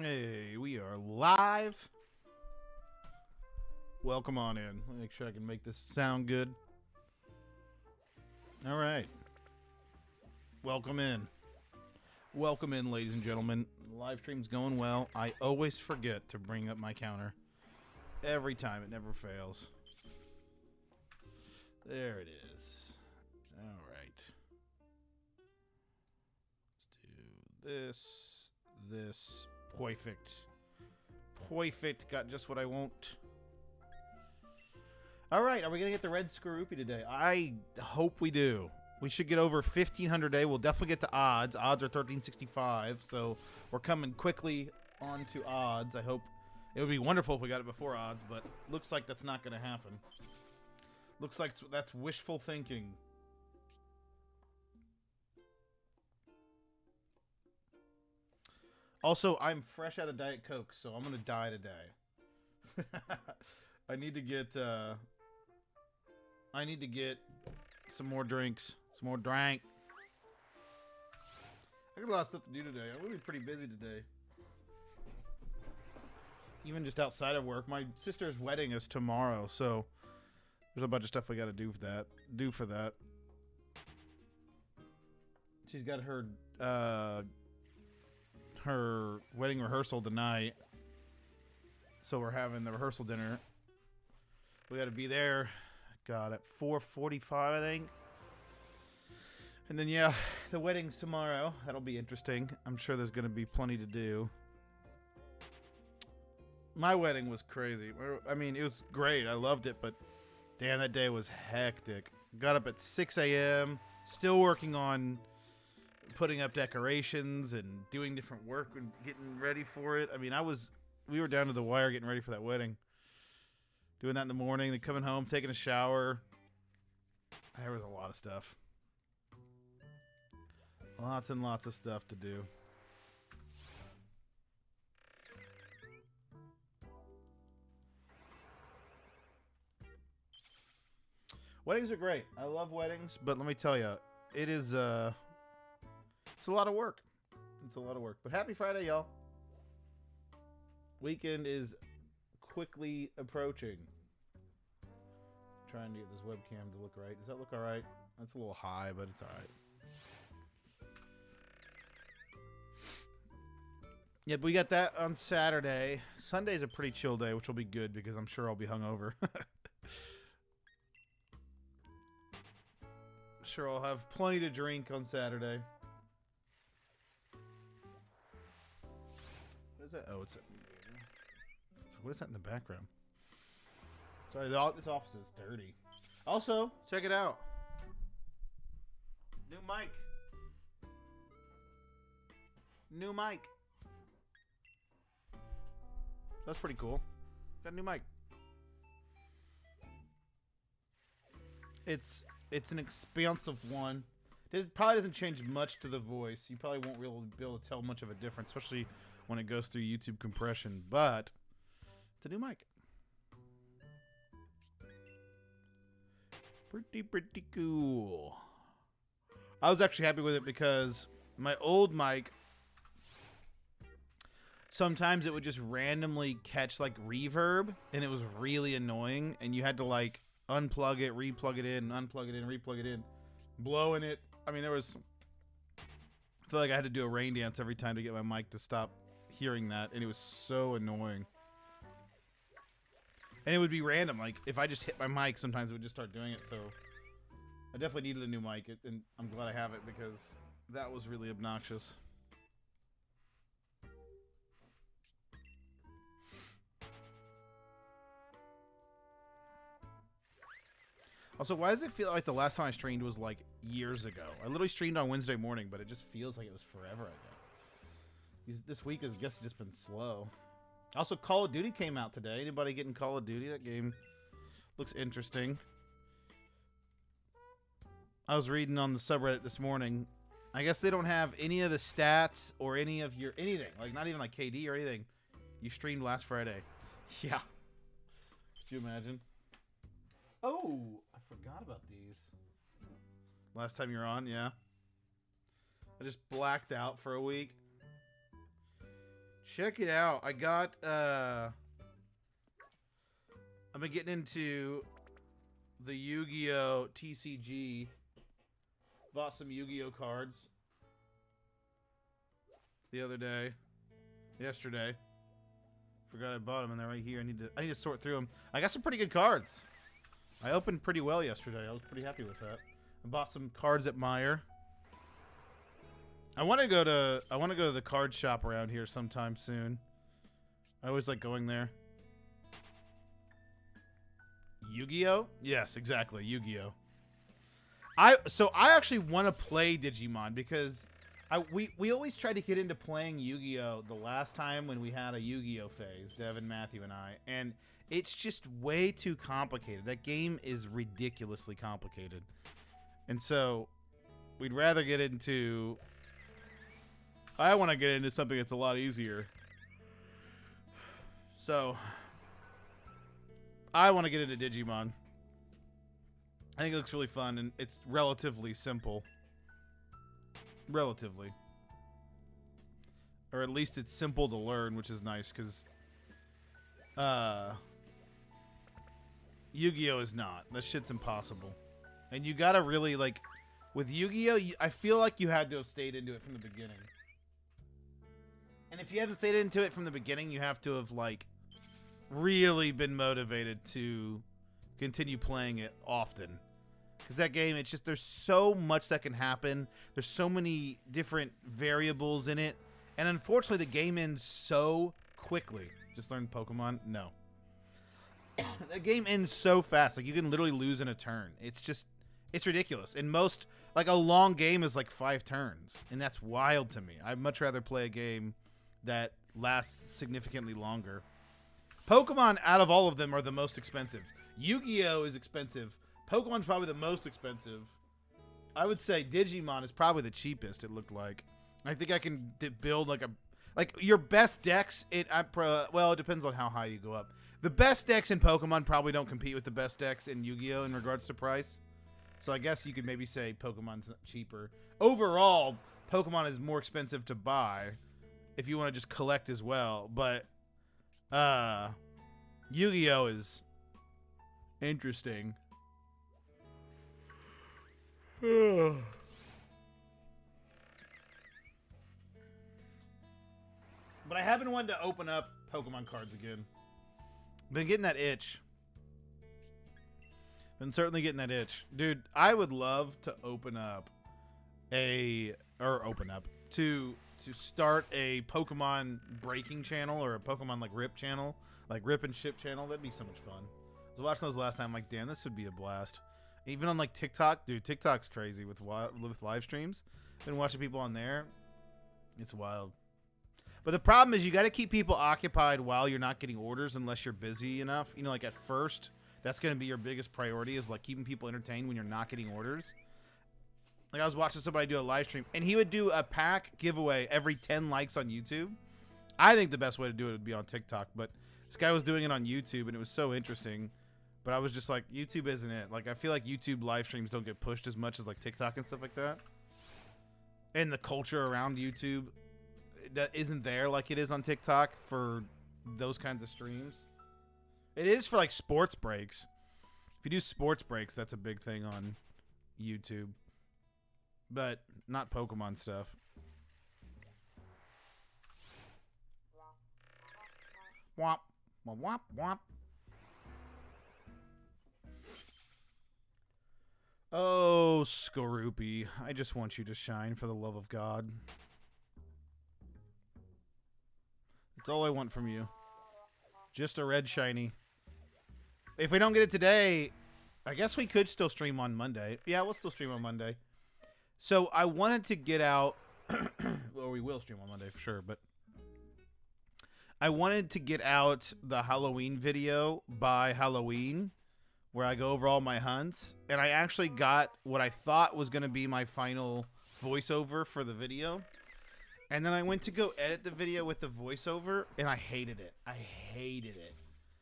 Hey, we are live. Welcome on in. Let me make sure I can make this sound good. All right. Welcome in. Welcome in, ladies and gentlemen. The live stream's going well. I always forget to bring up my counter. Every time. It never fails. There it is. All right. Let's do this. Perfect. Perfect. Got just what I want. All right. Are we going to get the red Skorupi today? I hope we do. We should get over 1,500 a day. We'll definitely get to odds. Odds are 1365, so we're coming quickly on to odds. I hope it would be wonderful if we got it before odds, but looks like that's not going to happen. Looks like that's wishful thinking. Also, I'm fresh out of Diet Coke, so I'm going to die today. I need to get some more drinks. Some more drink. I got a lot of stuff to do today. I'm really pretty busy today. Even just outside of work. My sister's wedding is tomorrow, so there's a bunch of stuff we got to do for that. She's got her wedding rehearsal tonight. So we're having the rehearsal dinner. We got to be there. God, at 4:45, I think. And then, yeah, the wedding's tomorrow. That'll be interesting. I'm sure there's going to be plenty to do. My wedding was crazy. I mean, it was great. I loved it, but damn, that day was hectic. Got up at 6 a.m., still working on putting up decorations and doing different work and getting ready for it. I mean, we were down to the wire getting ready for that wedding. Doing that in the morning, then coming home, taking a shower. There was a lot of stuff. Lots and lots of stuff to do. Weddings are great. I love weddings, but let me tell you, it is it's a lot of work. It's a lot of work. But happy Friday, y'all. Weekend is quickly approaching. Trying to get this webcam to look right. Does that look all right? That's a little high, but it's all right. Yeah, but we got that on Saturday. Sunday's a pretty chill day, which will be good because I'm sure I'll be hungover. Sure, I'll have plenty to drink on Saturday. What is that? Oh, it's what is that in the background? Sorry, this office is dirty. Also, check it out. New mic. New mic. That's pretty cool. Got a new mic. It's an expansive one. It probably doesn't change much to the voice. You probably won't really be able to tell much of a difference, especially when it goes through YouTube compression. But it's a new mic. Pretty cool. I was actually happy with it because my old mic, sometimes it would just randomly catch like reverb, and it was really annoying, and you had to like unplug it, replug it in, unplug it in, replug it in, blowing it. I mean, I feel like I had to do a rain dance every time to get my mic to stop hearing that, and it was so annoying. And it would be random. Like, if I just hit my mic, sometimes it would just start doing it. So, I definitely needed a new mic, and I'm glad I have it because that was really obnoxious. Also, why does it feel like the last time I streamed was, like, years ago? I literally streamed on Wednesday morning, but it just feels like it was forever ago. This week has, I guess, just been slow. Also, Call of Duty came out today. Anybody getting Call of Duty? That game looks interesting. I was reading on the subreddit this morning. I guess they don't have any of the stats or any of your anything. Like, not even like KD or anything. You streamed last Friday. Yeah. Could you imagine? Oh, I forgot about these. Last time you were on, yeah. I just blacked out for a week. Check it out. I got, I've been getting into the Yu-Gi-Oh! TCG. Bought some Yu-Gi-Oh! Cards the other day. Yesterday. Forgot I bought them and they're right here. I need to sort through them. I got some pretty good cards. I opened pretty well yesterday. I was pretty happy with that. I bought some cards at Meijer. I want to go to the card shop around here sometime soon. I always like going there. Yu-Gi-Oh? Yes, exactly. Yu-Gi-Oh. I actually want to play Digimon because we always tried to get into playing Yu-Gi-Oh! The last time when we had a Yu-Gi-Oh! Phase, Devin, Matthew, and I, and it's just way too complicated. That game is ridiculously complicated. And so we'd rather get into... I want to get into something that's a lot easier. So I want to get into Digimon. I think it looks really fun, and it's relatively simple. Relatively. Or at least it's simple to learn, which is nice, because Yu-Gi-Oh! Is not. That shit's impossible. And you gotta really, like... With Yu-Gi-Oh!, I feel like you had to have stayed into it from the beginning. And if you haven't stayed into it from the beginning, you have to have, like, really been motivated to continue playing it often. Because that game, it's just, there's so much that can happen. There's so many different variables in it. And unfortunately, the game ends so quickly. Just learned Pokemon? No. That game ends so fast. Like, you can literally lose in a turn. It's just, it's ridiculous. And most, like, a long game is like 5 turns. And that's wild to me. I'd much rather play a game that lasts significantly longer. Pokemon, out of all of them, are the most expensive. Yu-Gi-Oh! Is expensive. Pokemon's probably the most expensive. I would say Digimon is probably the cheapest, it looked like. I think I can build like a... Like, your best decks, well, it depends on how high you go up. The best decks in Pokemon probably don't compete with the best decks in Yu-Gi-Oh! In regards to price. So I guess you could maybe say Pokemon's cheaper. Overall, Pokemon is more expensive to buy if you want to just collect as well. But Yu-Gi-Oh! Is interesting. But I haven't wanted to open up Pokemon cards again. Been getting that itch. Been certainly getting that itch. Dude, I would love to open up to start a Pokemon breaking channel or a Pokemon like rip channel, like rip and ship channel. That'd be so much fun. I was watching those last time. I'm like, damn, this would be a blast. Even on like TikTok, dude, TikTok's crazy with live streams. Been watching people on there. It's wild. But the problem is you got to keep people occupied while you're not getting orders unless you're busy enough. You know, like at first, that's going to be your biggest priority is like keeping people entertained when you're not getting orders. Like I was watching somebody do a live stream and he would do a pack giveaway every 10 likes on YouTube. I think the best way to do it would be on TikTok, but this guy was doing it on YouTube and it was so interesting. But I was just like, YouTube isn't it. Like, I feel like YouTube live streams don't get pushed as much as like TikTok and stuff like that. And the culture around YouTube that isn't there like it is on TikTok for those kinds of streams. It is for like sports breaks. If you do sports breaks, that's a big thing on YouTube. But not Pokemon stuff. Womp, womp, womp, womp. Oh, Skorupi, I just want you to shine for the love of God. That's all I want from you. Just a red shiny. If we don't get it today, I guess we could still stream on Monday. Yeah, we'll still stream on Monday. So I wanted to get out... well, we will stream on Monday for sure, but... I wanted to get out the Halloween video by Halloween, where I go over all my hunts, and I actually got what I thought was going to be my final voiceover for the video. And then I went to go edit the video with the voiceover, and I hated it. I hated it.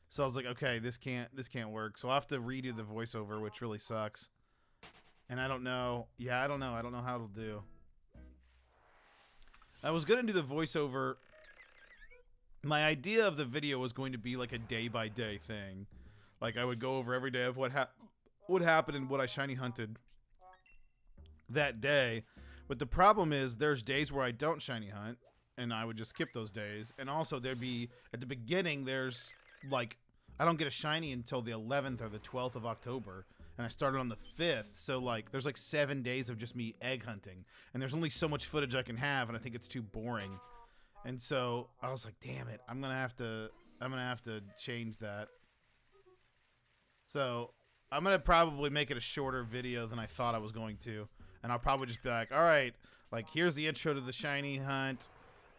So I was like, okay, this can't work. So I'll have to redo the voiceover, which really sucks. And I don't know. Yeah, I don't know. I don't know how it'll do. I was going to do the voiceover My idea of the video was going to be like a day-by-day thing. Like, I would go over every day of what happened and what I shiny hunted that day. But the problem is there's days where I don't shiny hunt, and I would just skip those days. And also there'd be, at the beginning, there's, like, I don't get a shiny until the 11th or the 12th of October. And I started on the 5th. So, like, there's like 7 days of just me egg hunting. And there's only so much footage I can have, and I think it's too boring. And so I was like, damn it, I'm gonna have to change that. So I'm gonna probably make it a shorter video than I thought I was going to. And I'll probably just be like, all right, like, here's the intro to the shiny hunt,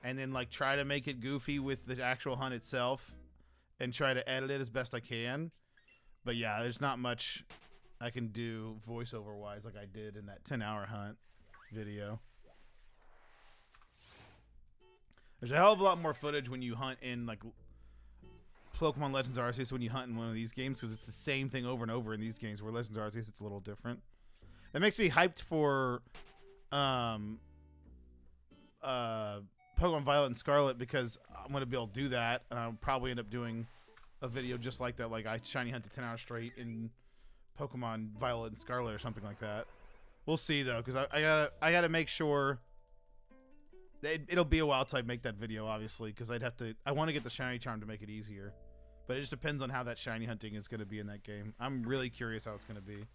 and then like try to make it goofy with the actual hunt itself and try to edit it as best I can. But yeah, there's not much I can do voiceover wise like I did in that 10-hour hunt video. There's a hell of a lot more footage when you hunt in, like, Pokemon Legends Arceus when you hunt in one of these games, because it's the same thing over and over in these games, where Legends Arceus, it's a little different. That makes me hyped for Pokemon Violet and Scarlet, because I'm going to be able to do that, and I'll probably end up doing a video just like that, like I shiny hunted 10 hours straight in Pokemon Violet and Scarlet or something like that. We'll see, though, because I gotta make sure... It'll be a while till I make that video, obviously, because I want to get the shiny charm to make it easier. But it just depends on how that shiny hunting is going to be in that game. I'm really curious how it's going to be.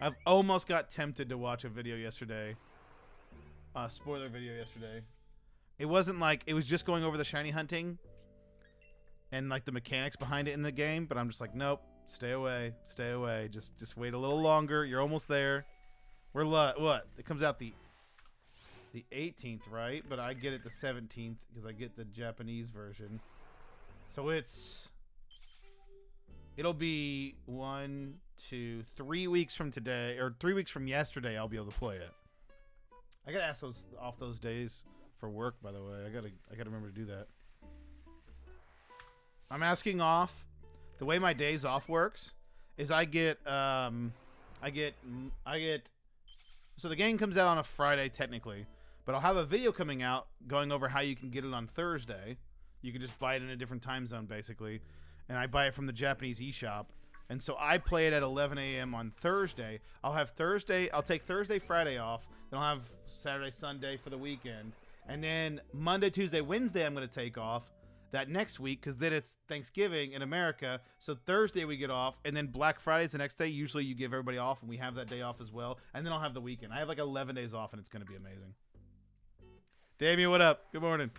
I've almost got tempted to watch a video yesterday. Spoiler video yesterday. It wasn't like, it was just going over the shiny hunting and like the mechanics behind it in the game, but I'm just like, nope, stay away, stay away. Just wait a little longer. You're almost there. We're what? It comes out the 18th, right? But I get it the 17th because I get the Japanese version. So it'll be 3 weeks from today, or 3 weeks from yesterday, I'll be able to play it. I gotta ask off those days for work, by the way. I gotta remember to do that. I'm asking off. The way my days off works is I get so the game comes out on a Friday technically. But I'll have a video coming out going over how you can get it on Thursday. You can just buy it in a different time zone, basically. And I buy it from the Japanese eShop. And so I play it at 11 a.m. on Thursday. I'll take Thursday, Friday off. Then I'll have Saturday, Sunday for the weekend. And then Monday, Tuesday, Wednesday I'm going to take off that next week, because then it's Thanksgiving in America. So Thursday we get off. And then Black Friday's the next day. Usually you give everybody off, and we have that day off as well. And then I'll have the weekend. I have like 11 days off, and it's going to be amazing. Damien, what up? Good morning.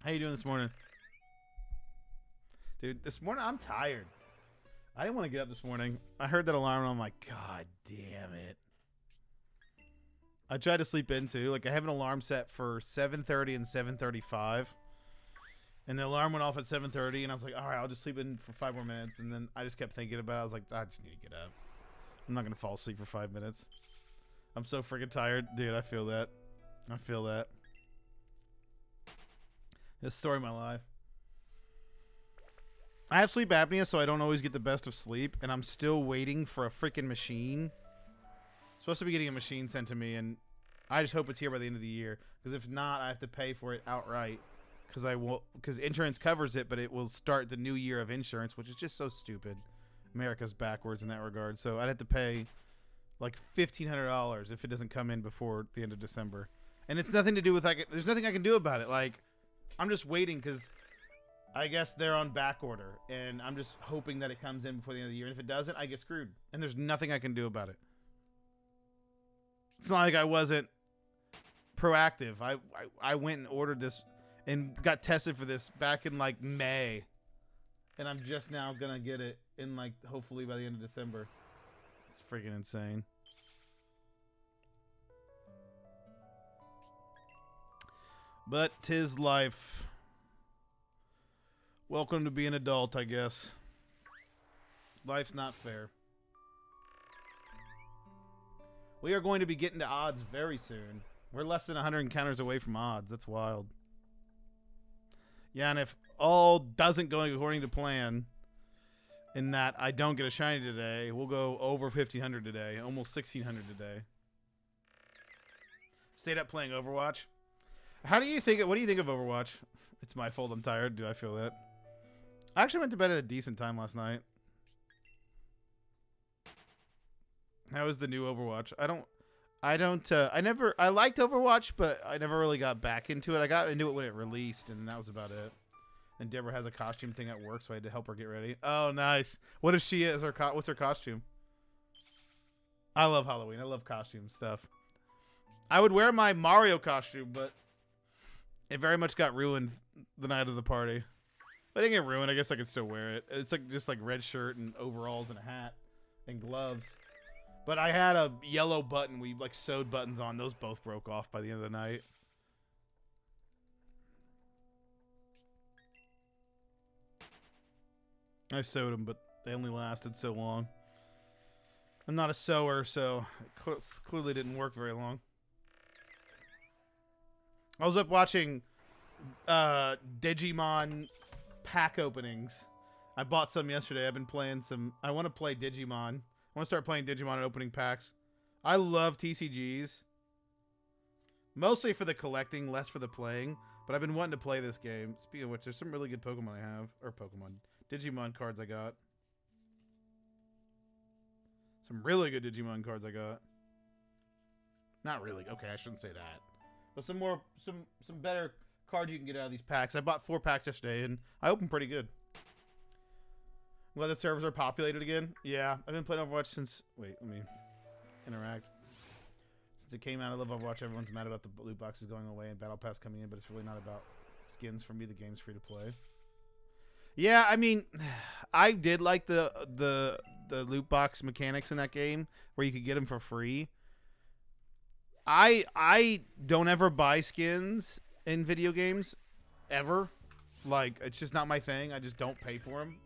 How you doing this morning? Dude, this morning I'm tired. I didn't want to get up this morning. I heard that alarm and I'm like, God damn it. I tried to sleep in too. Like, I have an alarm set for 7:30 and 7:35. And the alarm went off at 7:30 and I was like, all right, I'll just sleep in for 5 more minutes. And then I just kept thinking about it. I was like, I just need to get up. I'm not going to fall asleep for 5 minutes. I'm so freaking tired. Dude, I feel that. I feel that. This story of my life. I have sleep apnea, so I don't always get the best of sleep, and I'm still waiting for a freaking machine. Supposed to be getting a machine sent to me, and I just hope it's here by the end of the year. Because if not, I have to pay for it outright. Because insurance covers it, but it will start the new year of insurance, which is just so stupid. America's backwards in that regard. So I'd have to pay like $1,500 if it doesn't come in before the end of December. And it's nothing to do with, like, there's nothing I can do about it. Like, I'm just waiting because I guess they're on back order. And I'm just hoping that it comes in before the end of the year. And if it doesn't, I get screwed. And there's nothing I can do about it. It's not like I wasn't proactive. I went and ordered this and got tested for this back in, like, May. And I'm just now going to get it in, like, hopefully by the end of December. It's freaking insane. But 'tis life. Welcome to being an adult, I guess. Life's not fair. We are going to be getting to odds very soon. We're less than 100 encounters away from odds. That's wild. Yeah, and if all doesn't go according to plan, in that I don't get a shiny today, we'll go over 1,500 today. Almost 1,600 today. Stayed up playing Overwatch. How do you think? What do you think of Overwatch? It's my fault. I'm tired. Do I feel that? I actually went to bed at a decent time last night. How is the new Overwatch? I liked Overwatch, but I never really got back into it. I got into it when it released, and that was about it. And Deborah has a costume thing at work, so I had to help her get ready. Oh, nice. What is she as what's her costume? I love Halloween. I love costume stuff. I would wear my Mario costume, but it very much got ruined the night of the party. I didn't get ruined. I guess I could still wear it. It's like just like red shirt and overalls and a hat and gloves. But I had a yellow button. We like sewed buttons on. Those both broke off by the end of the night. I sewed them, but they only lasted so long. I'm not a sewer, so it clearly didn't work very long. I was up watching Digimon pack openings. I bought some yesterday. I've been playing some. I want to play Digimon. I want to start playing Digimon and opening packs. I love TCGs. Mostly for the collecting, less for the playing. But I've been wanting to play this game. Speaking of which, there's some really good Pokemon I have. Or Digimon cards I got. Some really good Digimon cards I got. Not really. Okay, I shouldn't say that. But some better cards you can get out of these packs. I bought 4 packs yesterday, and I opened pretty good. Glad the servers are populated again. Yeah, I've been playing Overwatch since... Wait, let me interact. Since it came out, I love Overwatch. Everyone's mad about the loot boxes going away and Battle Pass coming in, but it's really not about skins. For me, the game's free to play. Yeah, I mean, I did like the loot box mechanics in that game where you could get them for free. I don't ever buy skins in video games ever. Like, it's just not my thing. I just don't pay for them.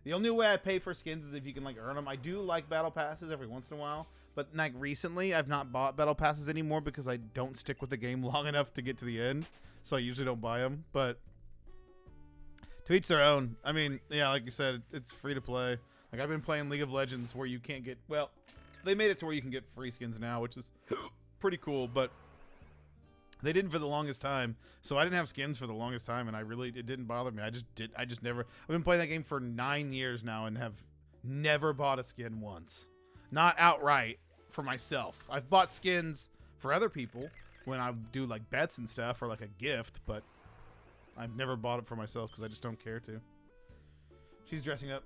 The only way I pay for skins is if you can like earn them. I do like battle passes every once in a while, but like recently I've not bought battle passes anymore because I don't stick with the game long enough to get to the end. So I usually don't buy them, but to each their own. I mean, yeah, like you said, it's free to play. Like I've been playing League of Legends where you can't get, well, they made it to where you can get free skins now, which is pretty cool, but they didn't for the longest time. So I didn't have skins for the longest time, and it didn't bother me. I just never, I've been playing that game for 9 years now and have never bought a skin once. Not outright for myself. I've bought skins for other people when I do like bets and stuff or like a gift, but I've never bought it for myself because I just don't care to. She's dressing up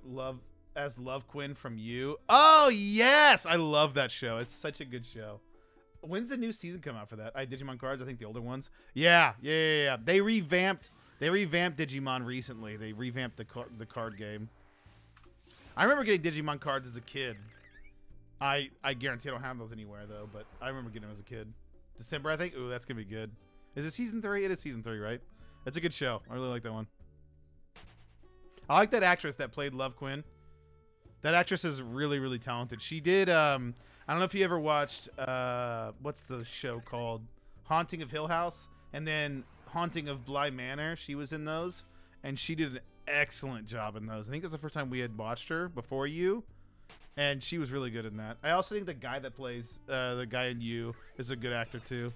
as Love Quinn from You. Oh, yes! I love that show. It's such a good show. When's the new season come out for that? Digimon cards, I think the older ones. Yeah. They revamped Digimon recently. They revamped the card game. I remember getting Digimon cards as a kid. I guarantee I don't have those anywhere though, but I remember getting them as a kid. December, I think. Ooh, that's gonna be good. Is it season 3? It is season 3, right? It's a good show. I really like that one. I like that actress that played Love Quinn. That actress is really, really talented. She did, I don't know if you ever watched, what's the show called? Haunting of Hill House, and then Haunting of Bly Manor. She was in those, and she did an excellent job in those. I think that's the first time we had watched her before You, and she was really good in that. I also think the guy that plays, the guy in You is a good actor too.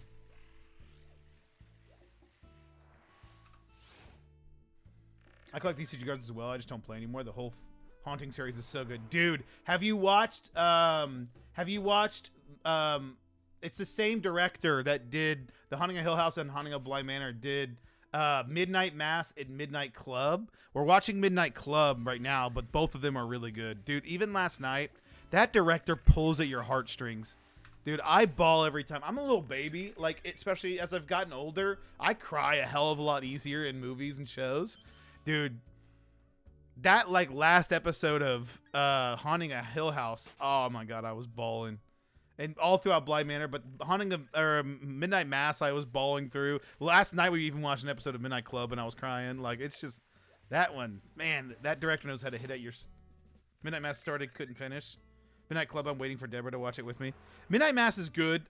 I collect DCG cards as well. I just don't play anymore. The whole Haunting series is so good. Dude, have you watched it's the same director that did the Haunting of Hill House and Haunting of Bly Manor did Midnight Mass and Midnight Club. We're watching Midnight Club right now, but both of them are really good. Dude, even last night, that director pulls at your heartstrings. Dude, I bawl every time. I'm a little baby, like especially as I've gotten older, I cry a hell of a lot easier in movies and shows. Dude, that like last episode of Haunting a Hill House, oh my god, I was bawling. And all throughout Bly Manor, but Midnight Mass, I was bawling through. Last night we even watched an episode of Midnight Club and I was crying. Like, it's just that one, man, that director knows how to hit at your Midnight Mass started, couldn't finish. Midnight Club, I'm waiting for Deborah to watch it with me. Midnight Mass is good.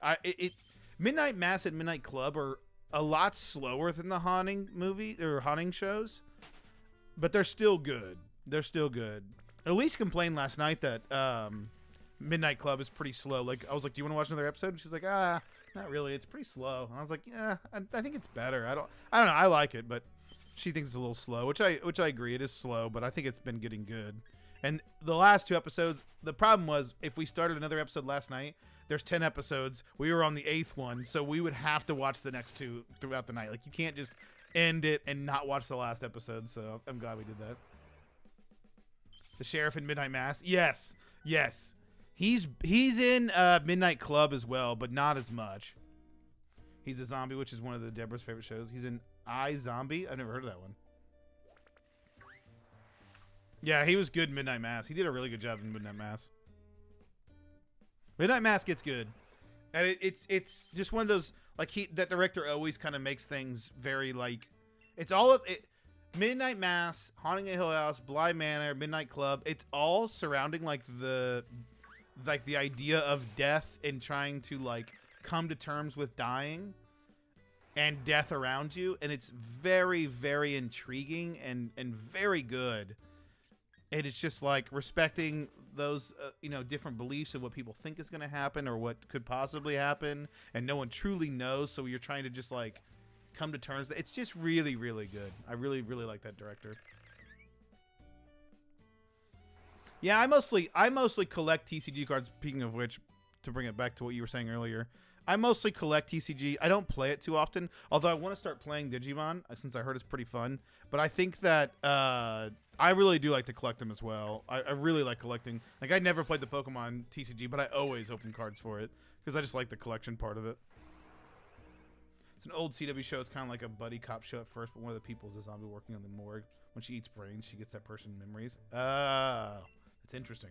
Midnight Mass and Midnight Club are a lot slower than the Haunting movie or Haunting shows. But they're still good. They're still good. Elise complained last night that Midnight Club is pretty slow. Like, I was like, do you want to watch another episode? And she's like, Not really. It's pretty slow. And I was like, yeah, I think it's better. I don't know. I like it, but she thinks it's a little slow, which I agree. It is slow, but I think it's been getting good. And the last 2 episodes, the problem was if we started another episode last night, there's 10 episodes. We were on the 8th one, so we would have to watch the next 2 throughout the night. Like, you can't just end it and not watch the last episode, so I'm glad we did that. The Sheriff in Midnight Mass? Yes. Yes. He's in Midnight Club as well, but not as much. He's a zombie, which is one of the Deborah's favorite shows. He's in Zombie. I've never heard of that one. Yeah, he was good in Midnight Mass. He did a really good job in Midnight Mass. Midnight Mass gets good. And it's just one of those, like, that director always kind of makes things very, like, it's all of it. Midnight Mass, Haunting a Hill House, Bly Manor, Midnight Club, it's all surrounding, like, the idea of death and trying to, like, come to terms with dying and death around you. And it's very, very intriguing and very good. And it's just like respecting those, different beliefs of what people think is going to happen or what could possibly happen. And no one truly knows. So you're trying to just like come to terms. It's just really, really good. I really, really like that director. Yeah, I mostly collect TCG cards. Speaking of which, to bring it back to what you were saying earlier, I mostly collect TCG. I don't play it too often, although I want to start playing Digimon since I heard it's pretty fun. But I think that I really do like to collect them as well. I really like collecting. Like, I never played the Pokemon TCG, but I always open cards for it because I just like the collection part of it. It's an old CW show. It's kind of like a buddy cop show at first, but one of the people is a zombie working on the morgue. When she eats brains, she gets that person memories. Oh, it's interesting.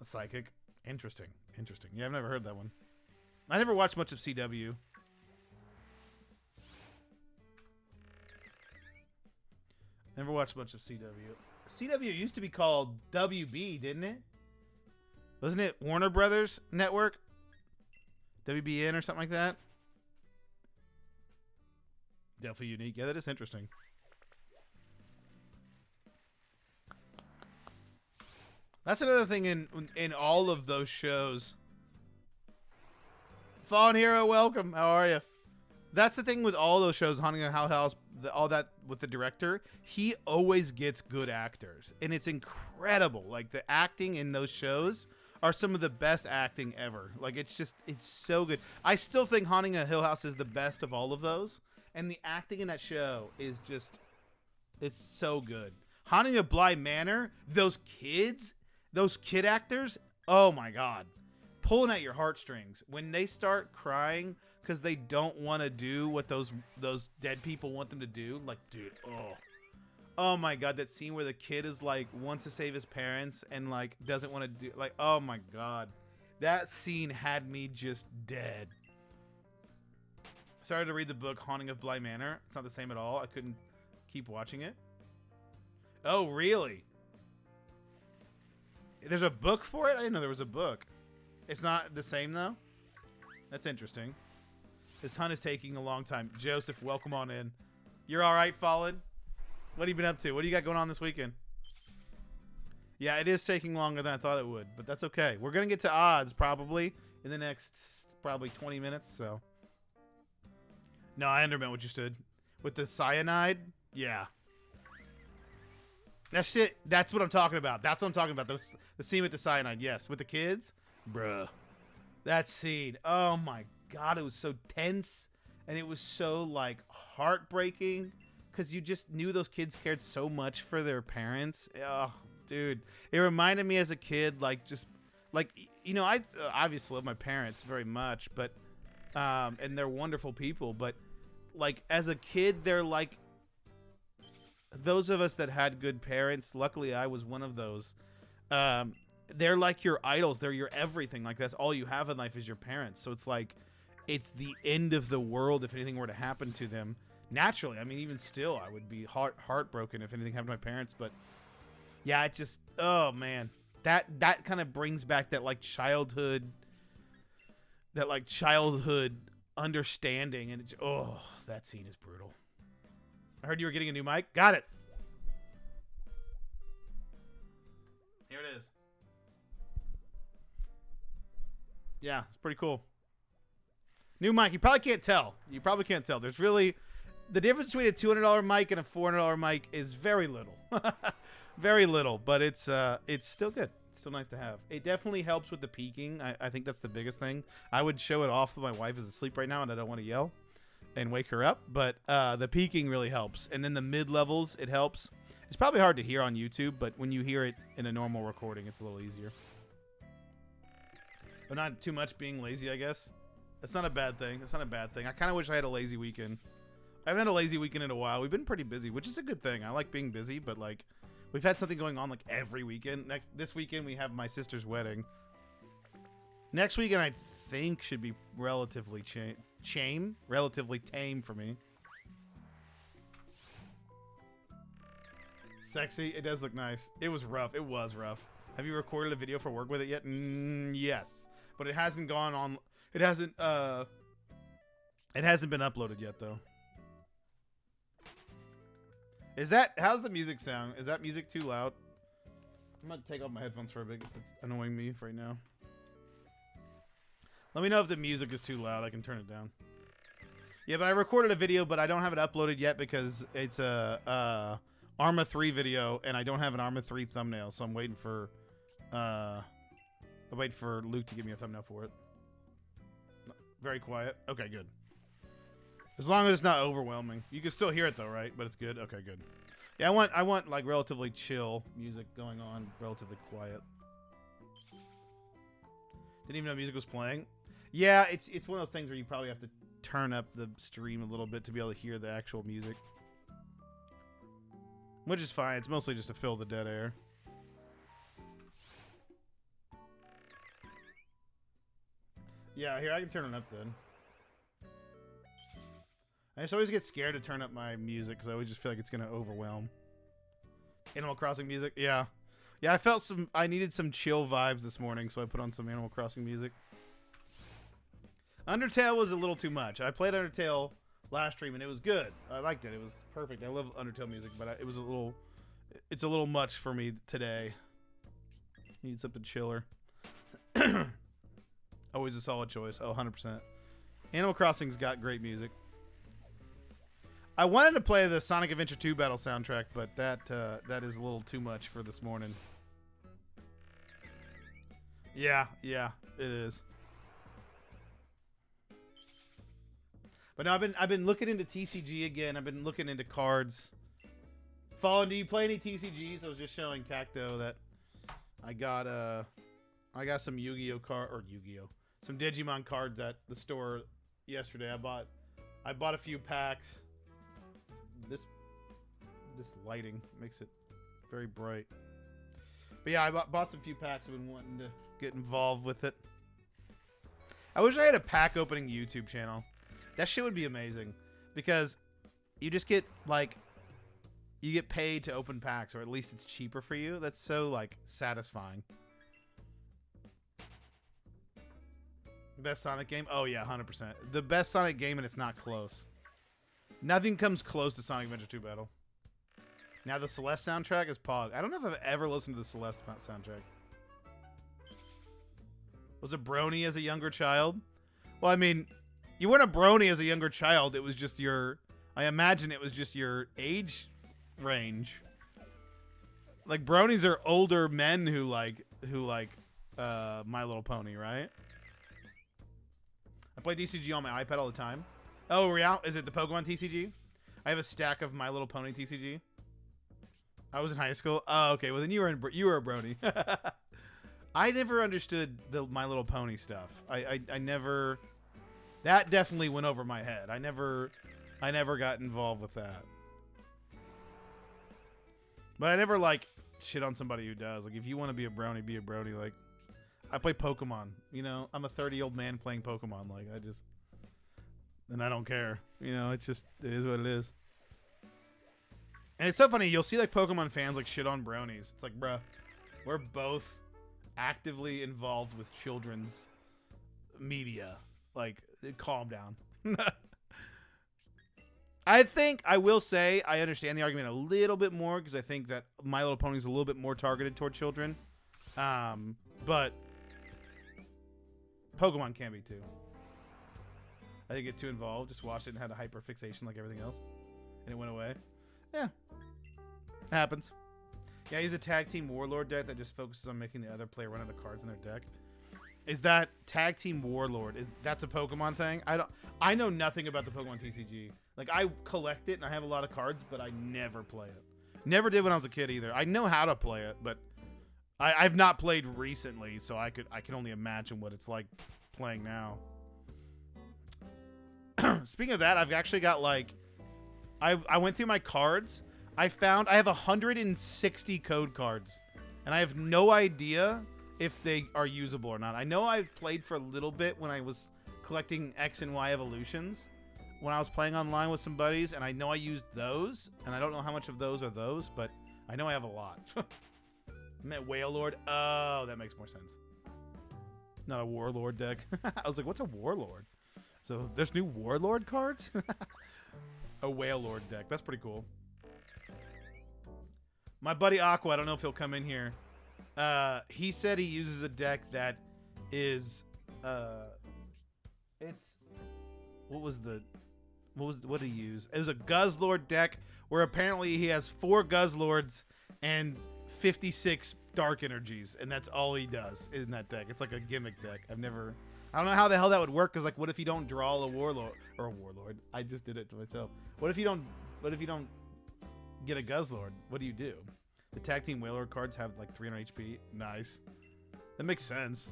A psychic. Interesting. Interesting. Yeah, I've never heard that one. I never watched much of CW. Never watched much of CW. CW used to be called WB, didn't it? Wasn't it Warner Brothers Network? WBN or something like that? Definitely unique. Yeah, that is interesting. That's another thing in all of those shows. Fallen Hero, welcome. How are you? That's the thing with all those shows, Haunting a Hill House, all that with the director. He always gets good actors, and it's incredible. Like, the acting in those shows are some of the best acting ever. Like, it's so good. I still think Haunting a Hill House is the best of all of those, and the acting in that show is just, it's so good. Haunting of Bly Manor, those kid actors, oh my God. Pulling at your heartstrings when they start crying because they don't want to do what those dead people want them to do. Like, dude, oh my God, that scene where the kid is like wants to save his parents and like doesn't want to do, like, oh my God, that scene had me just dead. Started to read the book Haunting of Bly Manor. It's not the same at all. I couldn't keep watching it. Oh, really? There's a book for it? I didn't know there was a book. It's not the same, though? That's interesting. This hunt is taking a long time. Joseph, welcome on in. You're all right, Fallen? What have you been up to? What do you got going on this weekend? Yeah, it is taking longer than I thought it would, but that's okay. We're going to get to odds, probably, in the next, probably 20 minutes, so. No, I understand what you stood. With the cyanide? Yeah. That shit, that's what I'm talking about. That's what I'm talking about. The scene with the cyanide, yes. With the kids? Bruh. That scene. Oh my God, it was so tense. And it was so, like, heartbreaking. Because you just knew those kids cared so much for their parents. Oh, dude. It reminded me as a kid, like, just, like, you know, I obviously love my parents very much. But, and they're wonderful people. But, like, as a kid, they're like, those of us that had good parents, luckily I was one of those, they're like your idols. They're your everything. Like, that's all you have in life is your parents. So it's like, it's the end of the world if anything were to happen to them. Naturally, I mean, even still, I would be heartbroken if anything happened to my parents. But yeah, it just, oh man, that kind of brings back that like childhood understanding. And it's, oh, that scene is brutal. I heard you were getting a new mic. Got it. Here it is. Yeah, it's pretty cool. New mic. You probably can't tell. You probably can't tell. There's really the difference between a $200 mic and a $400 mic is very little, very little. But it's still good. It's still nice to have. It definitely helps with the peaking. I think that's the biggest thing. I would show it off, but my wife is asleep right now, and I don't want to yell and wake her up. But the peaking really helps, and then the mid levels it helps. It's probably hard to hear on YouTube, but when you hear it in a normal recording, it's a little easier. But not too much being lazy, I guess. That's not a bad thing. That's not a bad thing. I kind of wish I had a lazy weekend. I haven't had a lazy weekend in a while. We've been pretty busy, which is a good thing. I like being busy, but like we've had something going on like every weekend. This weekend we have my sister's wedding. Next weekend I think should be relatively relatively tame for me. Sexy. It does look nice. It was rough. It was rough. Have you recorded a video for work with it yet? Yes, but it hasn't gone on. It hasn't been uploaded yet though. How's the music sound? Is that music too loud? I'm gonna take off my headphones for a bit because it's annoying me right now. Let me know if the music is too loud. I can turn it down. Yeah, but I recorded a video, but I don't have it uploaded yet because it's a Arma 3 video, and I don't have an Arma 3 thumbnail, so I'm waiting for Luke to give me a thumbnail for it. Very quiet. Okay, good. As long as it's not overwhelming. You can still hear it though, right? But it's good. Okay, good. Yeah, I want like relatively chill music going on, relatively quiet. Didn't even know music was playing. Yeah, it's one of those things where you probably have to turn up the stream a little bit to be able to hear the actual music. Which is fine. It's mostly just to fill the dead air. Yeah, here, I can turn it up then. I just always get scared to turn up my music because I always just feel like it's going to overwhelm. Animal Crossing music? Yeah. Yeah, I needed some chill vibes this morning, so I put on some Animal Crossing music. Undertale was a little too much. I played Undertale last stream, and it was good. I liked it. It was perfect. I love Undertale music, but it's a little much for me today. Need something chiller. Always a solid choice. Oh, 100%. Animal Crossing's got great music. I wanted to play the Sonic Adventure 2 battle soundtrack, but that is a little too much for this morning. Yeah, it is. But no, I've been looking into TCG again. I've been looking into cards. Fallen, do you play any TCGs? I was just showing Cacto that I got some Yu-Gi-Oh some Digimon cards at the store yesterday. I bought a few packs. This lighting makes it very bright. But yeah, I bought some few packs. I've been wanting to get involved with it. I wish I had a pack opening YouTube channel. That shit would be amazing because you just get you get paid to open packs, or at least it's cheaper for you. That's so satisfying. Best Sonic game? Oh yeah, 100%. The best Sonic game, and it's not close. Nothing comes close to Sonic Adventure 2 Battle. Now the Celeste soundtrack is Pog. I don't know if I've ever listened to the Celeste soundtrack. Was a brony as a younger child? Well, I mean, you weren't a brony as a younger child. It was just I imagine it was just your age range. Like bronies are older men who like My Little Pony, right? I play TCG on my iPad all the time. Oh, real? Is it the Pokemon TCG? I have a stack of My Little Pony TCG. I was in high school. Oh, okay. Well, then you were a brony. I never understood the My Little Pony stuff. I never. That definitely went over my head. I never got involved with that. But I never shit on somebody who does. Like, if you want to be a brony, be a brony. Like, I play Pokemon. You know, I'm a 30-year-old man playing Pokemon. Like, and I don't care. You know, it is what it is. And it's so funny. You'll see Pokemon fans shit on bronies. It's like, bruh, we're both actively involved with children's media. Calm down. I will say I understand the argument a little bit more because I think that My Little Pony is a little bit more targeted toward children. But Pokemon can be too. I didn't get too involved. Just watched it and had a hyper fixation like everything else, and it went away. Yeah, it happens. Yeah, I use a tag team warlord deck that just focuses on making the other player run out of cards in their deck. Is that tag team warlord? That's a Pokemon thing? I know nothing about the Pokemon TCG. Like, I collect it and I have a lot of cards, but I never play it. Never did when I was a kid either. I know how to play it, but I've not played recently, so I can only imagine what it's like playing now. Speaking of that, I've actually got like I went through my cards. I found I have 160 code cards, and I have no idea if they are usable or not. I know I've played for a little bit when I was collecting X and Y evolutions when I was playing online with some buddies, and I know I used those, and I don't know how much of those are those, but I know I have a lot. I meant Wailord. Oh, that makes more sense. Not a Warlord deck. I was like, what's a Warlord? So there's new Warlord cards? A Wailord deck. That's pretty cool. My buddy Aqua, I don't know if he'll come in here. He said he uses a deck that is what did he use? It was a Guzzlord deck where apparently he has 4 Guzzlords and 56 Dark Energies, and that's all he does in that deck. It's like a gimmick deck. I don't know how the hell that would work, because like, what if you don't draw a Warlord or a Warlord? I just did it to myself. What if you don't get a Guzzlord? What do you do? The tag team Wailord cards have like 300 HP. Nice. That makes sense.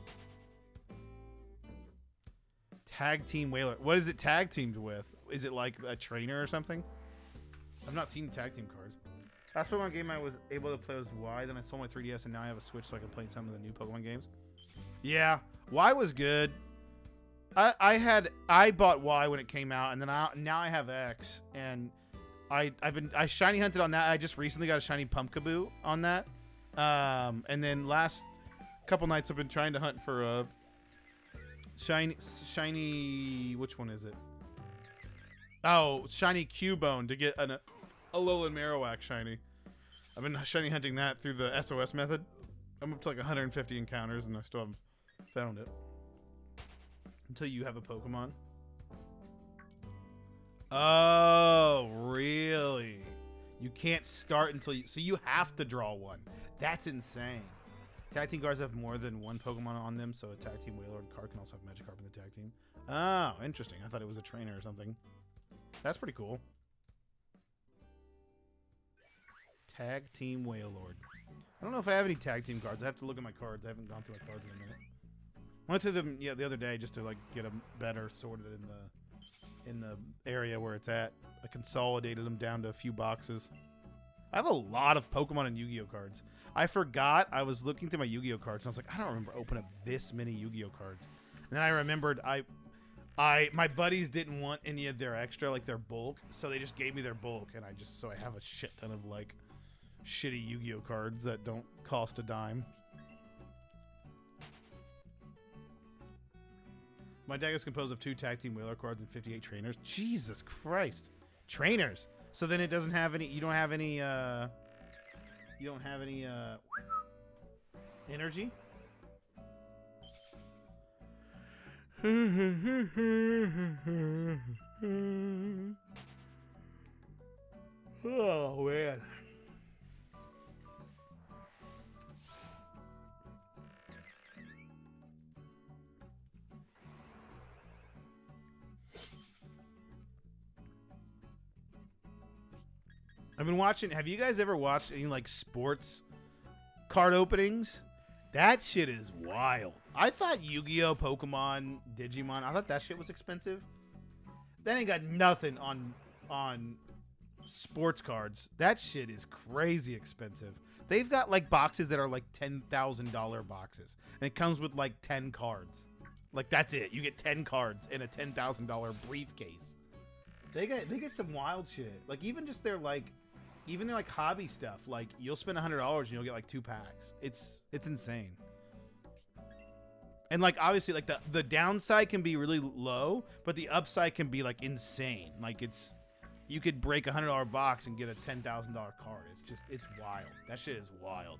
Tag team Wailord. What is it tag teamed with? Is it like a trainer or something? I've not seen tag team cards. Last Pokemon game I was able to play was Y. Then I sold my 3DS and now I have a Switch so I can play some of the new Pokemon games. Yeah, Y was good. I bought Y when it came out, and then now I have X, and I shiny hunted on that. I just recently got a shiny Pumpkaboo on that, and then last couple nights I've been trying to hunt for a shiny. Which one is it? Oh, shiny Cubone to get a Alolan Marowak shiny. I've been shiny hunting that through the SOS method. I'm up to like 150 encounters, and I still haven't found it. Until you have a Pokemon. Oh, really? You can't start until you... So you have to draw one. That's insane. Tag team cards have more than one Pokemon on them, so a tag team Wailord card can also have Magikarp in the tag team. Oh, interesting. I thought it was a trainer or something. That's pretty cool. Tag team Wailord. I don't know if I have any tag team cards. I have to look at my cards. I haven't gone through my cards in a minute. Went through them the other day just to like get them better sorted in the area where it's at. I consolidated them down to a few boxes. I have a lot of Pokemon and Yu-Gi-Oh cards. I forgot I was looking through my Yu-Gi-Oh cards and I was like, I don't remember opening up this many Yu-Gi-Oh cards. And then I remembered my buddies didn't want any of their extra, like their bulk, so they just gave me their bulk, and so I have a shit ton of like shitty Yu-Gi-Oh cards that don't cost a dime. My deck is composed of 2 tag team Wailord cards and 58 trainers. Jesus Christ. Trainers. So then it doesn't have any, you don't have any energy? Oh, man. I've been watching. Have you guys ever watched any like sports card openings? That shit is wild. I thought Yu-Gi-Oh, Pokemon, Digimon, I thought that shit was expensive. That ain't got nothing on sports cards. That shit is crazy expensive. They've got like boxes that are like $10,000 boxes, and it comes with like 10 cards. Like that's it. You get 10 cards in a $10,000 briefcase. They get some wild shit. Like even their hobby stuff. Like you'll spend $100 and you'll get like 2 packs. It's insane. And like obviously like the downside can be really low, but the upside can be like insane. Like you could break a $100 box and get a $10,000 card. It's wild. That shit is wild.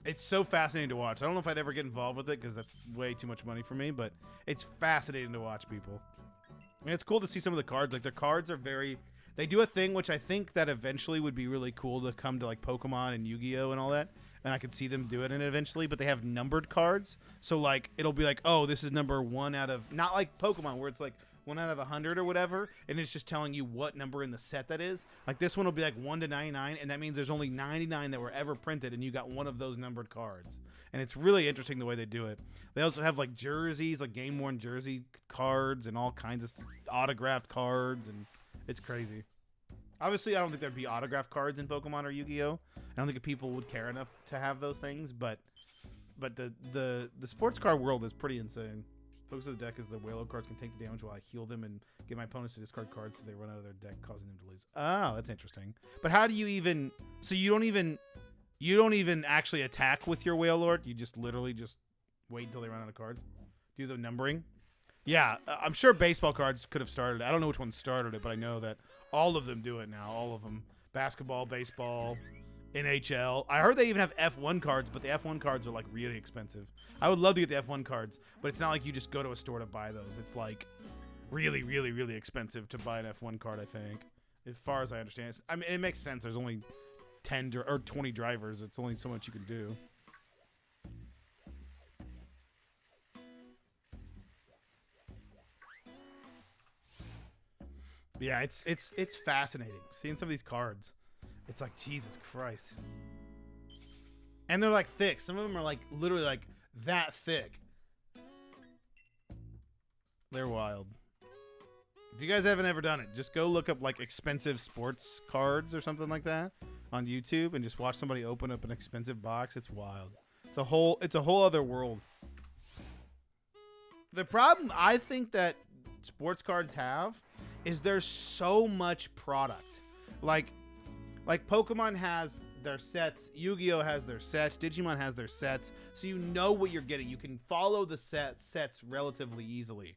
It's so fascinating to watch. I don't know if I'd ever get involved with it because that's way too much money for me, but it's fascinating to watch people. And it's cool to see some of the cards. Like, their cards are very... They do a thing which I think that eventually would be really cool to come to, like, Pokemon and Yu-Gi-Oh! And all that. And I could see them do it in eventually. But they have numbered cards. So, like, it'll be like, oh, this is number 1 out of... Not like Pokemon, where it's like 1 out of 100 or whatever. And it's just telling you what number in the set that is. Like, this one will be like 1 to 99. And that means there's only 99 that were ever printed. And you got one of those numbered cards. And it's really interesting the way they do it. They also have, like, jerseys, like game-worn jersey cards and all kinds of autographed cards. And it's crazy. Obviously, I don't think there'd be autographed cards in Pokemon or Yu-Gi-Oh! I don't think people would care enough to have those things. But the sports card world is pretty insane. Focus of the deck is the Whale cards can take the damage while I heal them and get my opponents to discard cards so they run out of their deck, causing them to lose. Oh, that's interesting. But how do you even... So you don't even actually attack with your Wailord. You just literally just wait until they run out of cards. Do the numbering. Yeah, I'm sure baseball cards could have started it. I don't know which one started it, but I know that all of them do it now. All of them. Basketball, baseball, NHL. I heard they even have F1 cards, but the F1 cards are like really expensive. I would love to get the F1 cards, but it's not like you just go to a store to buy those. It's like really, really, really expensive to buy an F1 card, I think. As far as I understand. I mean, it makes sense. There's only 10 or 20 drivers. It's only so much you can do. Yeah, it's fascinating seeing some of these cards. It's like, Jesus Christ. And they're like thick. Some of them are like literally like that thick. They're wild. If you guys haven't ever done it, just go look up like expensive sports cards or something like that on YouTube and just watch somebody open up an expensive box. It's wild. It's a whole other world. The problem I think that sports cards have is there's so much product. Like Pokemon has their sets, Yu-Gi-Oh! Has their sets, Digimon has their sets, so you know what you're getting. You can follow the sets relatively easily.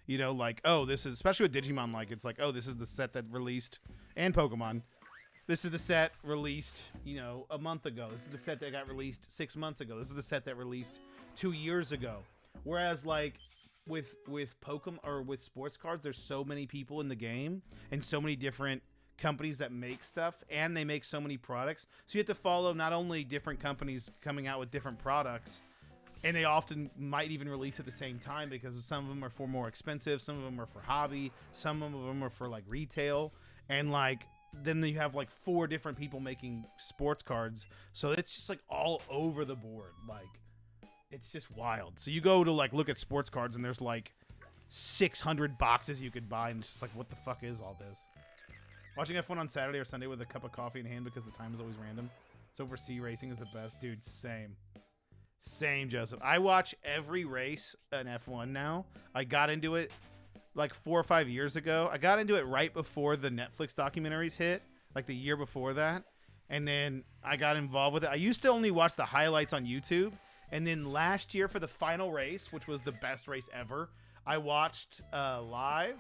You know, like, oh, this is, especially with Digimon, like, it's like, oh, this is the set that released, and Pokemon. This is the set released, you know, a month ago. This is the set that got released 6 months ago. This is the set that released 2 years ago. Whereas, like, with Pokemon or with sports cards, there's so many people in the game and so many different companies that make stuff, and they make so many products. So you have to follow not only different companies coming out with different products, and they often might even release at the same time because some of them are for more expensive, some of them are for hobby, some of them are for like retail, and like then you have like 4 different people making sports cards. So it's just like all over the board. Like, it's just wild. So you go to like look at sports cards and there's like 600 boxes you could buy, and it's just like, what the fuck is all this? Watching F1 on Saturday or Sunday with a cup of coffee in hand because the time is always random. So for C racing is the best. Dude, same, Joseph. I watch every race in F1 now. I got into it like 4 or 5 years ago. I got into it right before the Netflix documentaries hit, like the year before that. And then I got involved with it. I used to only watch the highlights on YouTube. And then last year for the final race, which was the best race ever, I watched live.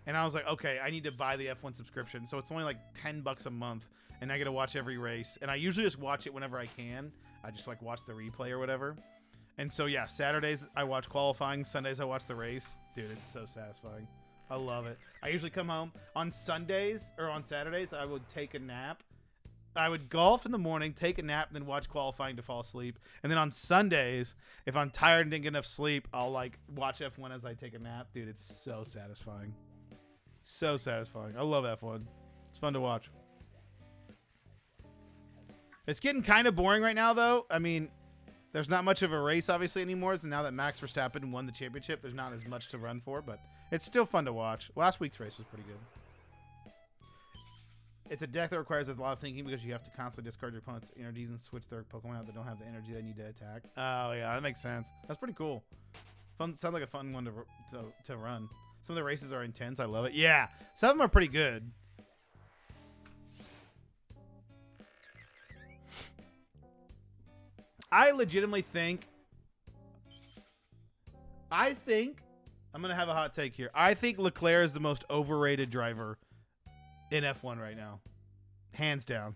And I was like, okay, I need to buy the F1 subscription. So it's only like $10 a month. And I get to watch every race. And I usually just watch it whenever I can. I just like watch the replay or whatever. And so, yeah, Saturdays I watch qualifying. Sundays I watch the race. Dude, it's so satisfying. I love it. I usually come home on Sundays or on Saturdays. I would take a nap. I would golf in the morning, take a nap, and then watch qualifying to fall asleep. And then on Sundays, if I'm tired and didn't get enough sleep, I'll like watch F1 as I take a nap. Dude, it's so satisfying. So satisfying. I love F1. It's fun to watch. It's getting kind of boring right now, though. I mean, there's not much of a race, obviously, anymore. So now that Max Verstappen won the championship, there's not as much to run for, but it's still fun to watch. Last week's race was pretty good. It's a deck that requires a lot of thinking because you have to constantly discard your opponent's energies and switch their Pokemon out that don't have the energy they need to attack. Oh, yeah, that makes sense. That's pretty cool. Fun. Sounds like a fun one to run. Some of the races are intense. I love it. Yeah, some of them are pretty good. I legitimately think... I'm going to have a hot take here. I think Leclerc is the most overrated driver in F1 right now. Hands down.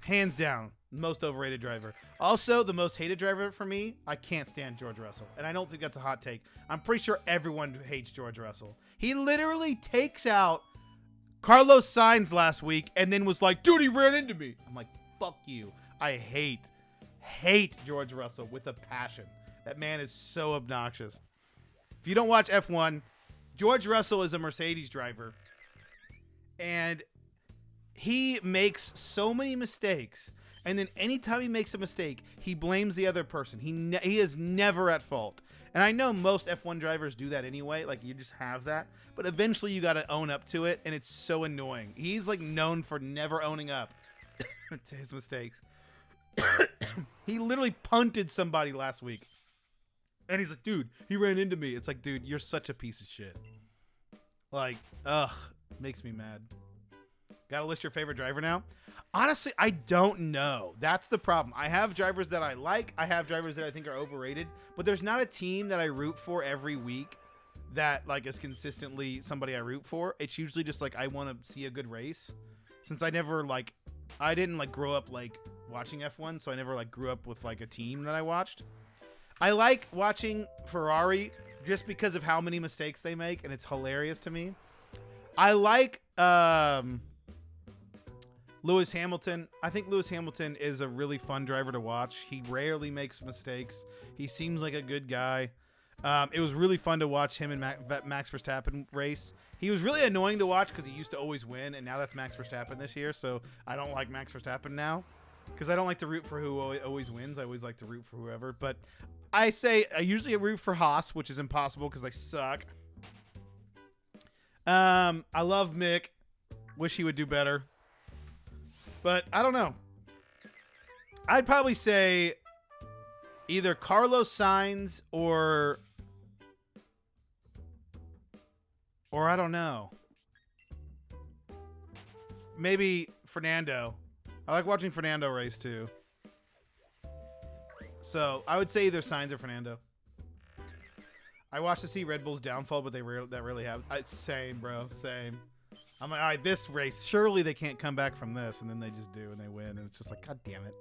Hands down, most overrated driver. Also, the most hated driver for me, I can't stand George Russell. And I don't think that's a hot take. I'm pretty sure everyone hates George Russell. He literally takes out Carlos Sainz last week and then was like, dude, he ran into me. I'm like, fuck you. I hate George Russell with a passion. That man is so obnoxious. If you don't watch F1, George Russell is a Mercedes driver. And he makes so many mistakes. And then anytime he makes a mistake, he blames the other person. He is never at fault. And I know most F1 drivers do that anyway. Like, you just have that. But eventually you got to own up to it. And it's so annoying. He's like known for never owning up to his mistakes. He literally punted somebody last week. And he's like, dude, he ran into me. It's like, dude, you're such a piece of shit. Like, ugh, makes me mad. Got to list your favorite driver now? Honestly, I don't know. That's the problem. I have drivers that I like. I have drivers that I think are overrated. But there's not a team that I root for every week that like is consistently somebody I root for. It's usually just like I want to see a good race. Since I didn't like grow up like watching F1, so I never like grew up with like a team that I watched. I like watching Ferrari just because of how many mistakes they make, and it's hilarious to me. I like Lewis Hamilton. I think Lewis Hamilton is a really fun driver to watch. He rarely makes mistakes. He seems like a good guy. It was really fun to watch him and Max Verstappen race. He was really annoying to watch because he used to always win, and now that's Max Verstappen this year, so I don't like Max Verstappen now because I don't like to root for who always wins. I always like to root for whoever, but I usually root for Haas, which is impossible because they suck. I love Mick. Wish he would do better. But I don't know. I'd probably say either Carlos Sainz or I don't know. Maybe Fernando. I like watching Fernando race too. So I would say either Sainz or Fernando. I watched to see Red Bull's downfall, but that really happened. Same, bro. Same. I'm like, all right, this race, surely they can't come back from this. And then they just do, and they win. And it's just like, God damn it.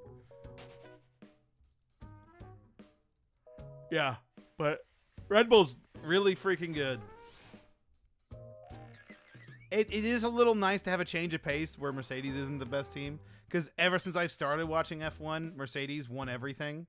Yeah, but Red Bull's really freaking good. It is a little nice to have a change of pace where Mercedes isn't the best team. Because ever since I've started watching F1, Mercedes won everything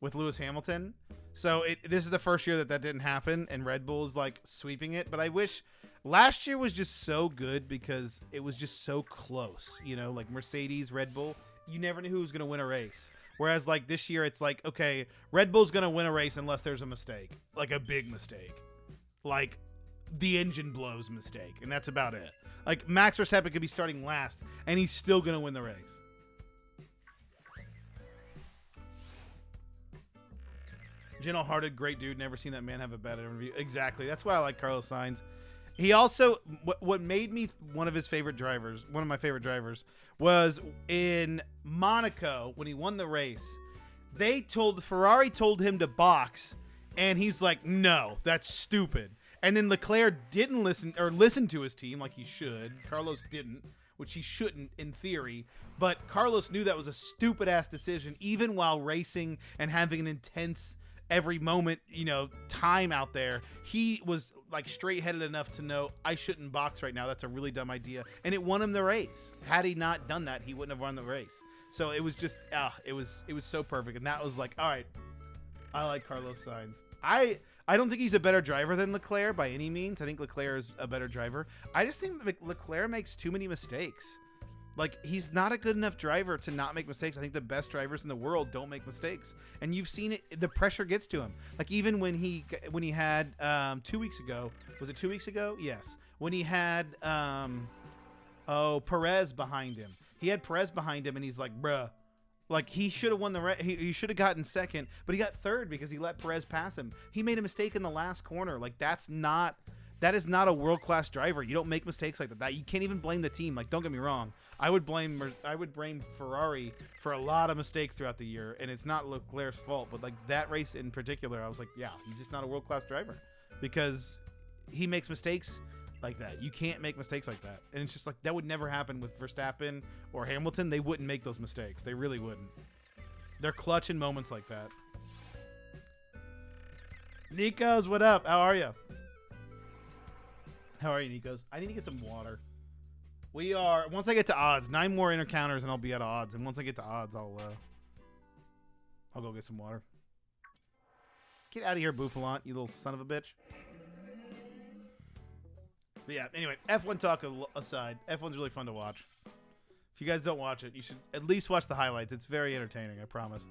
with Lewis Hamilton. So this is the first year that didn't happen, and Red Bull's like sweeping it. But I wish last year was just so good because it was just so close. You know, like Mercedes, Red Bull, you never knew who was going to win a race. Whereas like this year, it's like, okay, Red Bull's going to win a race unless there's a mistake, like a big mistake, like the engine blows mistake. And that's about it. Like Max Verstappen could be starting last and he's still going to win the race. Gentle hearted, great dude. Never seen that man have a bad interview. Exactly. That's why I like Carlos Sainz. He also, what made me one of my favorite drivers was in Monaco when he won the race. Ferrari told him to box, and he's like, no, that's stupid. And then Leclerc didn't listen to his team like he should. Carlos didn't, which he shouldn't in theory. But Carlos knew that was a stupid ass decision, even while racing and having an intense every moment, time out there. He was like straight headed enough to know I shouldn't box right now. That's a really dumb idea. And it won him the race. Had he not done that, he wouldn't have won the race. So it was just, it was so perfect. And that was like, all right, I like Carlos Sainz. I don't think he's a better driver than Leclerc by any means. I think Leclerc is a better driver. I just think Leclerc makes too many mistakes. Like, he's not a good enough driver to not make mistakes. I think the best drivers in the world don't make mistakes. And you've seen it. The pressure gets to him. Like, even when he had 2 weeks ago. Was it 2 weeks ago? Yes. When he had, Perez behind him. He had Perez behind him, and he's like, bruh. Like, he should have won the race. He should have gotten second, but he got third because he let Perez pass him. He made a mistake in the last corner. Like, that is not a world-class driver. You don't make mistakes like that. You can't even blame the team. Like, don't get me wrong. I would blame Ferrari for a lot of mistakes throughout the year, and it's not Leclerc's fault. But like that race in particular, I was like, yeah, he's just not a world-class driver because he makes mistakes like that. You can't make mistakes like that. And it's just like that would never happen with Verstappen or Hamilton. They wouldn't make those mistakes. They really wouldn't. They're clutch in moments like that. Nikos, what up? How are you? How are you, Nikos? I need to get some water. We are, once I get to odds, 9 more encounters and I'll be at odds. And once I get to odds, I'll go get some water. Get out of here, Bouffalant, you little son of a bitch. But yeah, anyway, F1 talk aside, F1's really fun to watch. If you guys don't watch it, you should at least watch the highlights. It's very entertaining, I promise.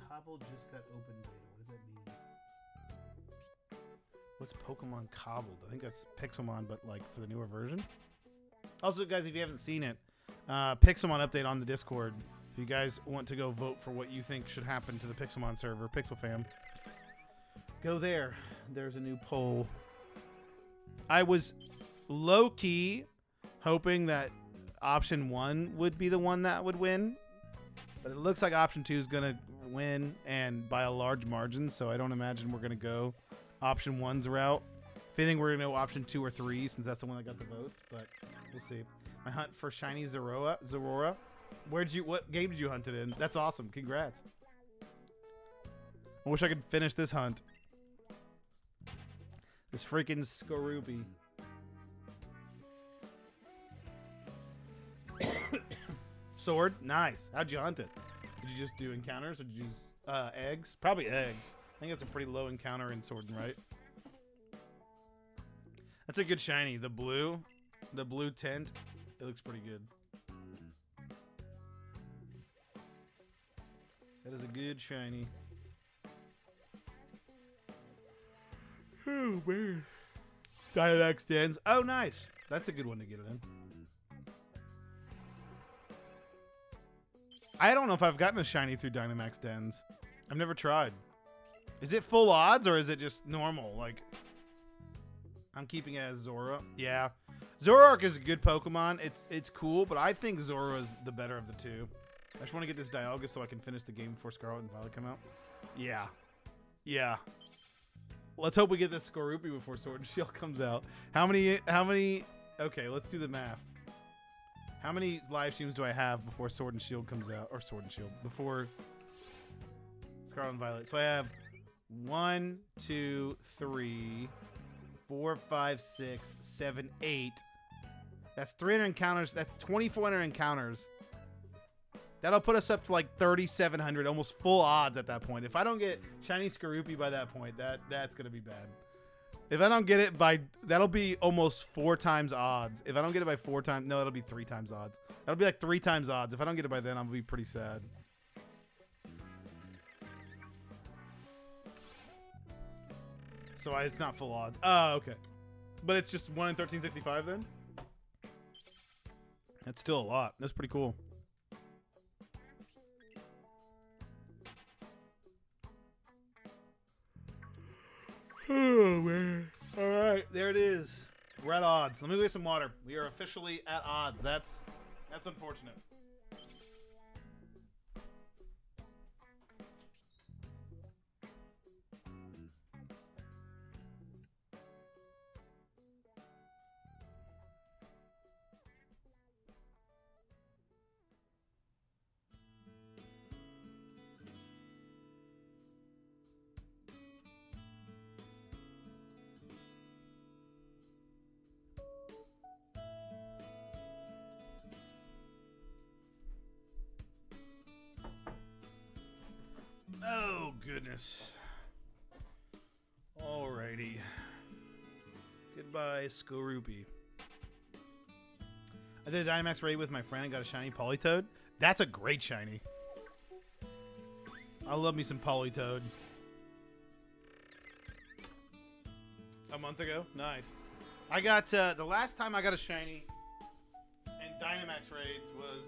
Cobble just got open beta. What does that mean? What's Pokemon Cobbled? I think that's Pixelmon, but like for the newer version. Also, guys, if you haven't seen it, Pixelmon update on the Discord. If you guys want to go vote for what you think should happen to the Pixelmon server, Pixel Fam, go there. There's a new poll. I was low-key hoping that option 1 would be the one that would win, but it looks like option 2 is going to win, and by a large margin, so I don't imagine we're going to go option 1's route. If anything, we're going to go option 2 or 3, since that's the one that got the votes, but we'll see. My hunt for Shiny Zorora. What game did you hunt it in? That's awesome. Congrats. I wish I could finish this hunt. This freaking Skorupi. Sword? Nice. How'd you hunt it? Did you just do encounters or did you use eggs? Probably eggs. I think that's a pretty low encounter in Sword and Right. That's a good shiny. The blue tint, it looks pretty good. That is a good shiny. Oh, man. Dynamax Dens. Oh, nice. That's a good one to get it in. I don't know if I've gotten a shiny through Dynamax Dens. I've never tried. Is it full odds or is it just normal? Like, I'm keeping it as Zora. Yeah. Zoroark is a good Pokemon. It's cool, but I think Zora is the better of the two. I just want to get this Dialga so I can finish the game before Scarlet and Violet come out. Yeah. Yeah. Let's hope we get this Skorupi before Sword and Shield comes out. How many... Okay, let's do the math. How many live streams do I have before Sword and Shield comes out? Or Sword and Shield. Before Scarlet and Violet. So I have 1, 2, 3, 4, 5, 6, 7, 8. That's 300 encounters. That's 2,400 encounters. That'll put us up to like 3,700, almost full odds at that point. If I don't get Shiny Skorupi by that point, that's going to be bad. If I don't get it by, that'll be almost 4 times odds. If I don't get it by 4 times, no, it'll be 3 times odds. That'll be like 3 times odds. If I don't get it by then, I'm going to be pretty sad. So it's not full odds. Oh, okay. But it's just 1 in 1365 then? That's still a lot. That's pretty cool. Oh, man. All right, there it is. We're at odds. Let me go get some water. We are officially at odds. That's unfortunate. Oh, goodness. Alrighty. Goodbye, Skorupi. I did a Dynamax raid with my friend and got a shiny Politoed. That's a great shiny. I love me some Politoed. A month ago? Nice. I got, the last time I got a shiny in Dynamax raids was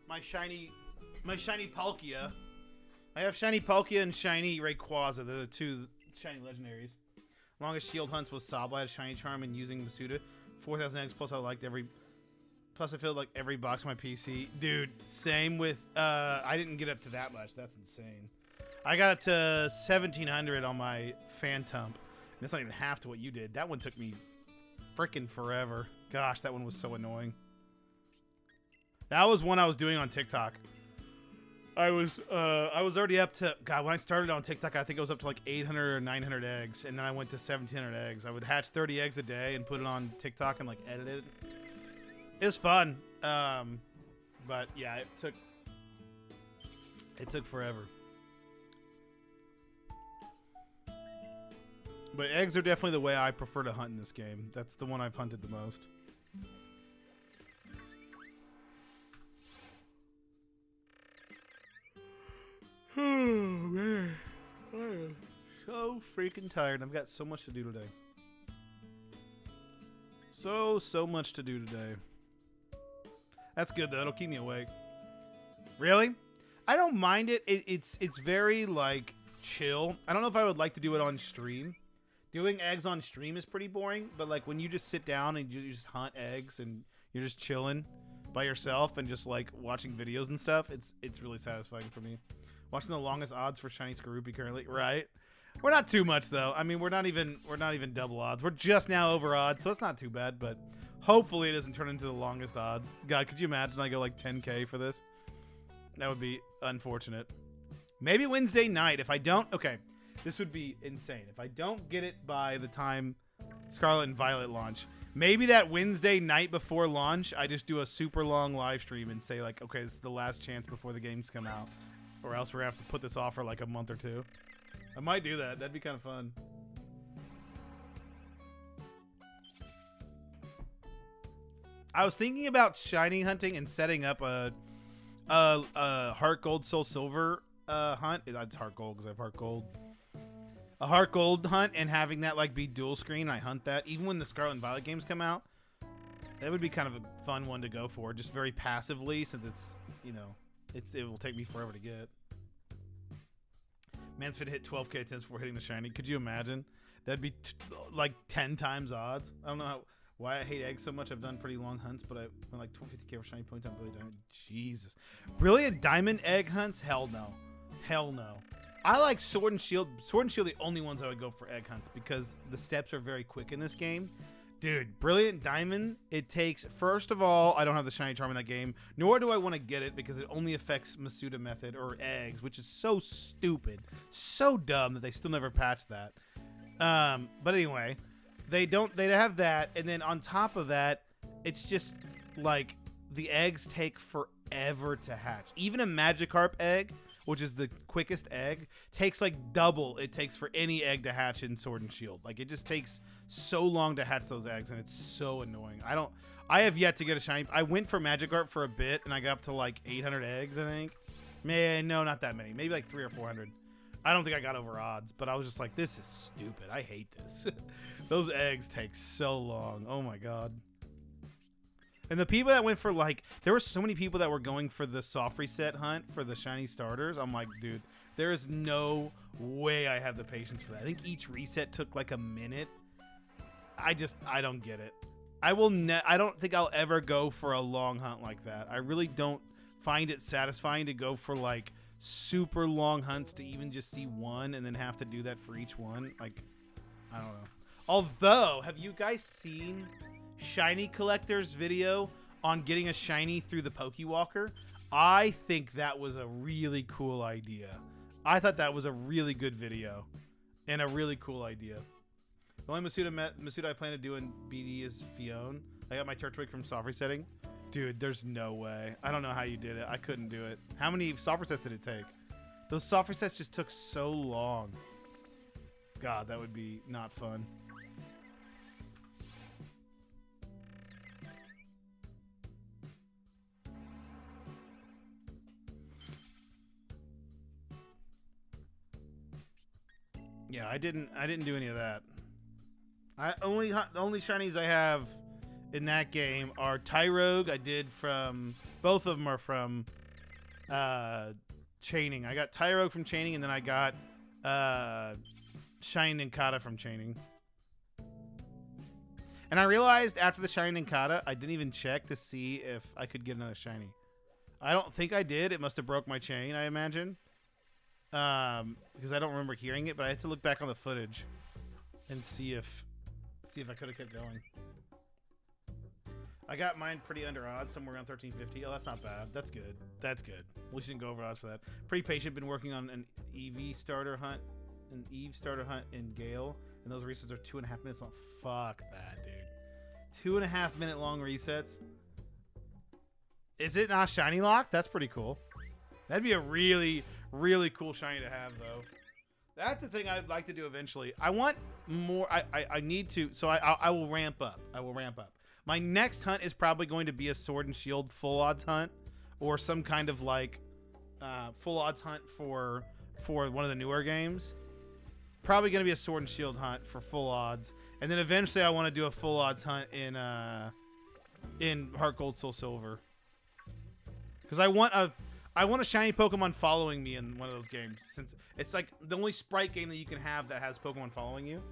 my shiny Palkia. I have shiny Palkia and shiny Rayquaza. They're the 2 shiny legendaries. Longest shield hunts was Sabla, Shiny Charm, and using Masuda. 4,000 eggs plus I liked every... Plus I filled like every box on my PC. Dude, same with... I didn't get up to that much. That's insane. I got up to 1,700 on my Phantom. That's not even half to what you did. That one took me freaking forever. Gosh, that one was so annoying. That was one I was doing on TikTok. I was already up to, God, when I started on TikTok, I think I was up to like 800 or 900 eggs, and then I went to 1,700 eggs. I would hatch 30 eggs a day and put it on TikTok and like edit it. It was fun, but yeah, it took forever. But eggs are definitely the way I prefer to hunt in this game. That's the one I've hunted the most. Oh, man. I am so freaking tired. I've got so much to do today. So much to do today. That's good, though. It'll keep me awake. Really? I don't mind it. It's very, like, chill. I don't know if I would like to do it on stream. Doing eggs on stream is pretty boring, but, like, when you just sit down and you just hunt eggs and you're just chilling by yourself and just, like, watching videos and stuff, it's really satisfying for me. Watching the longest odds for Shiny Skorupi currently, right? We're not too much though. I mean, we're not even double odds. We're just now over odds, so it's not too bad. But hopefully, it doesn't turn into the longest odds. God, could you imagine I go like 10K for this? That would be unfortunate. Maybe Wednesday night. If I don't, okay, this would be insane. If I don't get it by the time Scarlet and Violet launch, maybe that Wednesday night before launch, I just do a super long live stream and say like, okay, this is the last chance before the games come out. Or else we're going to have to put this off for like a month or two. I might do that. That'd be kind of fun. I was thinking about shiny hunting and setting up a Heart Gold Soul Silver hunt. It's Heart Gold because I have Heart Gold. A Heart Gold hunt and having that like be dual screen. I hunt that. Even when the Scarlet and Violet games come out. That would be kind of a fun one to go for. Just very passively since it's, you know... It will take me forever to get. Man's fit hit 12K attempts before hitting the shiny. Could you imagine? That'd be like 10 times odds. I don't know why I hate eggs so much. I've done pretty long hunts, but I went like 50K for shiny point time. Brilliant diamond. Jesus. Brilliant diamond egg hunts? Hell no. Hell no. I like Sword and Shield. Sword and Shield are the only ones I would go for egg hunts because the steps are very quick in this game. Dude, Brilliant Diamond, it takes, first of all, I don't have the Shiny Charm in that game, nor do I want to get it because it only affects Masuda method or eggs, which is so stupid, so dumb that they still never patched that. But anyway, they have that, and then on top of that, it's just, like, the eggs take forever to hatch. Even a Magikarp egg, which is the quickest egg, takes like double it takes for any egg to hatch in Sword and Shield. Like, it just takes so long to hatch those eggs, and it's so annoying. I have yet to get a shiny. I went for Magikarp for a bit, and I got up to like 800 eggs, I think. Man, no, not that many. Maybe like 300 or 400. I don't think I got over odds, but I was just like, this is stupid. I hate this. Those eggs take so long. Oh my god. And the people that went for, like, there were so many people that were going for the soft reset hunt for the shiny starters. I'm like, dude, there is no way I have the patience for that. I think each reset took like a minute. I don't get it. I don't think I'll ever go for a long hunt like that. I really don't find it satisfying to go for like super long hunts to even just see one and then have to do that for each one. Like, I don't know. Although, have you guys seen Shiny Collector's video on getting a shiny through the Pokewalker? I think that was a really cool idea. I thought that was a really good video and a really cool idea. The only Masuda I plan to do in BD is Fione. I got my Turtwig from soft resetting. Dude, there's no way. I don't know how you did it. I couldn't do it. How many soft resets did it take? Those soft resets just took so long. God, that would be not fun. Yeah, I didn't do any of that. The only shinies I have in that game are Tyrogue. I did from both of them are from chaining. I got Tyrogue from chaining, and then I got Shiny Ninkata from chaining. And I realized after the shiny Nincada, I didn't even check to see if I could get another shiny. I don't think I did. It must have broke my chain, I imagine. Because I don't remember hearing it, but I had to look back on the footage and see if I could have kept going. I got mine pretty under odds, somewhere around 1350. Oh, that's not bad. That's good. That's good. We shouldn't go over odds for that. Pretty patient. Been working on an Eve starter hunt in Gale, and those resets are 2.5 minutes long. Fuck that, dude. 2.5 minute long resets. Is it not shiny locked? That's pretty cool. That'd be a really, really cool shiny to have, though. That's the thing I'd like to do eventually. I want more. I need to. So I will ramp up. I will ramp up. My next hunt is probably going to be a sword and shield full odds hunt, or some kind of like full odds hunt for one of the newer games. Probably going to be a sword and shield hunt for full odds, and then eventually I want to do a full odds hunt in Heart Gold Soul Silver, because I want a shiny Pokemon following me in one of those games, since it's like the only sprite game that you can have that has Pokemon following you.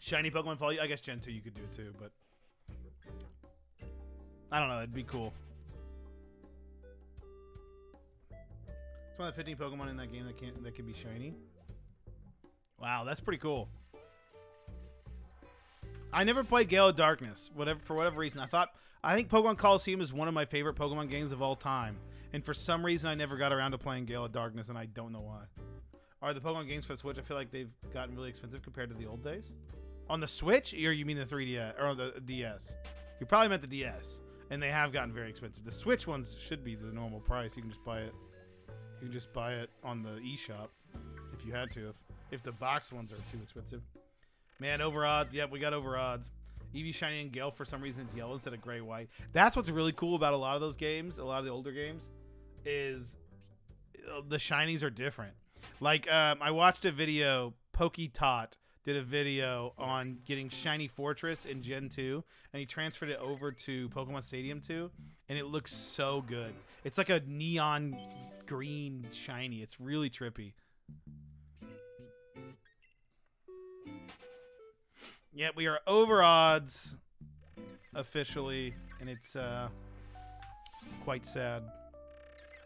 Shiny Pokemon follow you. I guess Gen 2 you could do it too, but I don't know. It'd be cool. It's one of the 15 Pokemon in that game that can be shiny. Wow, that's pretty cool. I never played Gale of Darkness. For whatever reason, I think Pokemon Coliseum is one of my favorite Pokemon games of all time, and for some reason I never got around to playing Gale of Darkness, and I don't know why. Are the Pokemon games for the Switch? I feel like they've gotten really expensive compared to the old days. On the Switch, or you mean the 3DS or the DS? You probably meant the DS, and they have gotten very expensive. The Switch ones should be the normal price. You can just buy it. You can just buy it on the eShop if you had to. If the box ones are too expensive. Man, over odds. Yep, we got over odds. Eevee Shiny and Gale, for some reason, it's yellow instead of gray white. That's what's really cool about a lot of those games. A lot of the older games is the shinies are different. Like I watched a video. PokeTot did a video on getting Shiny Fortress in Gen 2, and he transferred it over to Pokemon Stadium 2, and it looks so good. It's like a neon green shiny. It's really trippy. Yeah, we are over odds officially, and it's quite sad.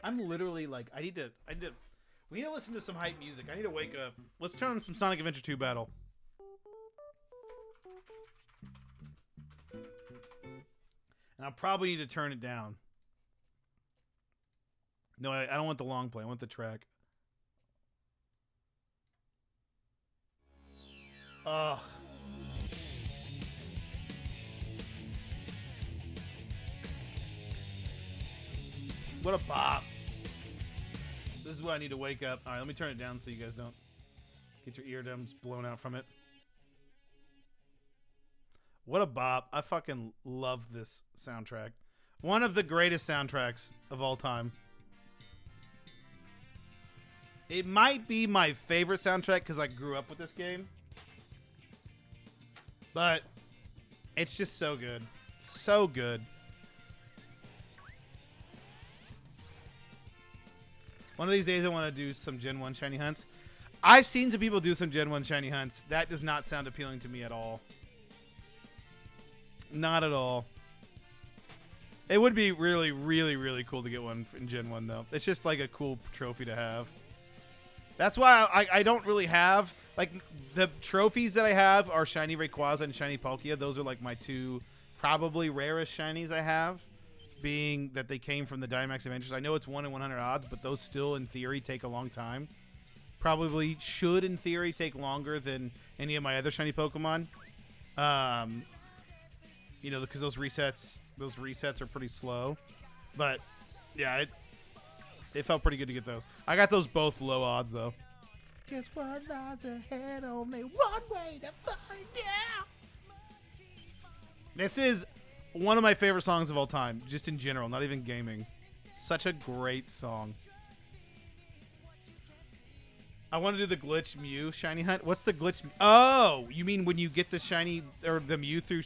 I'm literally like, we need to listen to some hype music. I need to wake up. Let's turn on some Sonic Adventure 2 battle. And I'll probably need to turn it down. No, I don't want the long play. I want the track. Ugh. What a bop. This is what I need to wake up. All right, let me turn it down so you guys don't get your eardrums blown out from it. What a bop. I fucking love this soundtrack. One of the greatest soundtracks of all time. It might be my favorite soundtrack because I grew up with this game. But it's just so good. So good. One of these days I want to do some Gen 1 shiny hunts. I've seen some people do some Gen 1 shiny hunts. That does not sound appealing to me at all. Not at all. It would be really, really, really cool to get one in Gen 1, though. It's just like a cool trophy to have. That's why I don't really have... Like, the trophies that I have are Shiny Rayquaza and Shiny Palkia. Those are like my two probably rarest shinies I have. Being that they came from the Dynamax Adventures. I know it's 1 in 100 odds, but those still, in theory, take a long time. Probably should, in theory, take longer than any of my other shiny Pokemon. You know, because those resets are pretty slow. But, yeah, it felt pretty good to get those. I got those both low odds, though. Guess what lies ahead? Only one way to find out. This is one of my favorite songs of all time, just in general, not even gaming. Such a great song. I want to do the glitch Mew shiny hunt. What's the glitch? Oh, you mean when you get the shiny or the Mew through?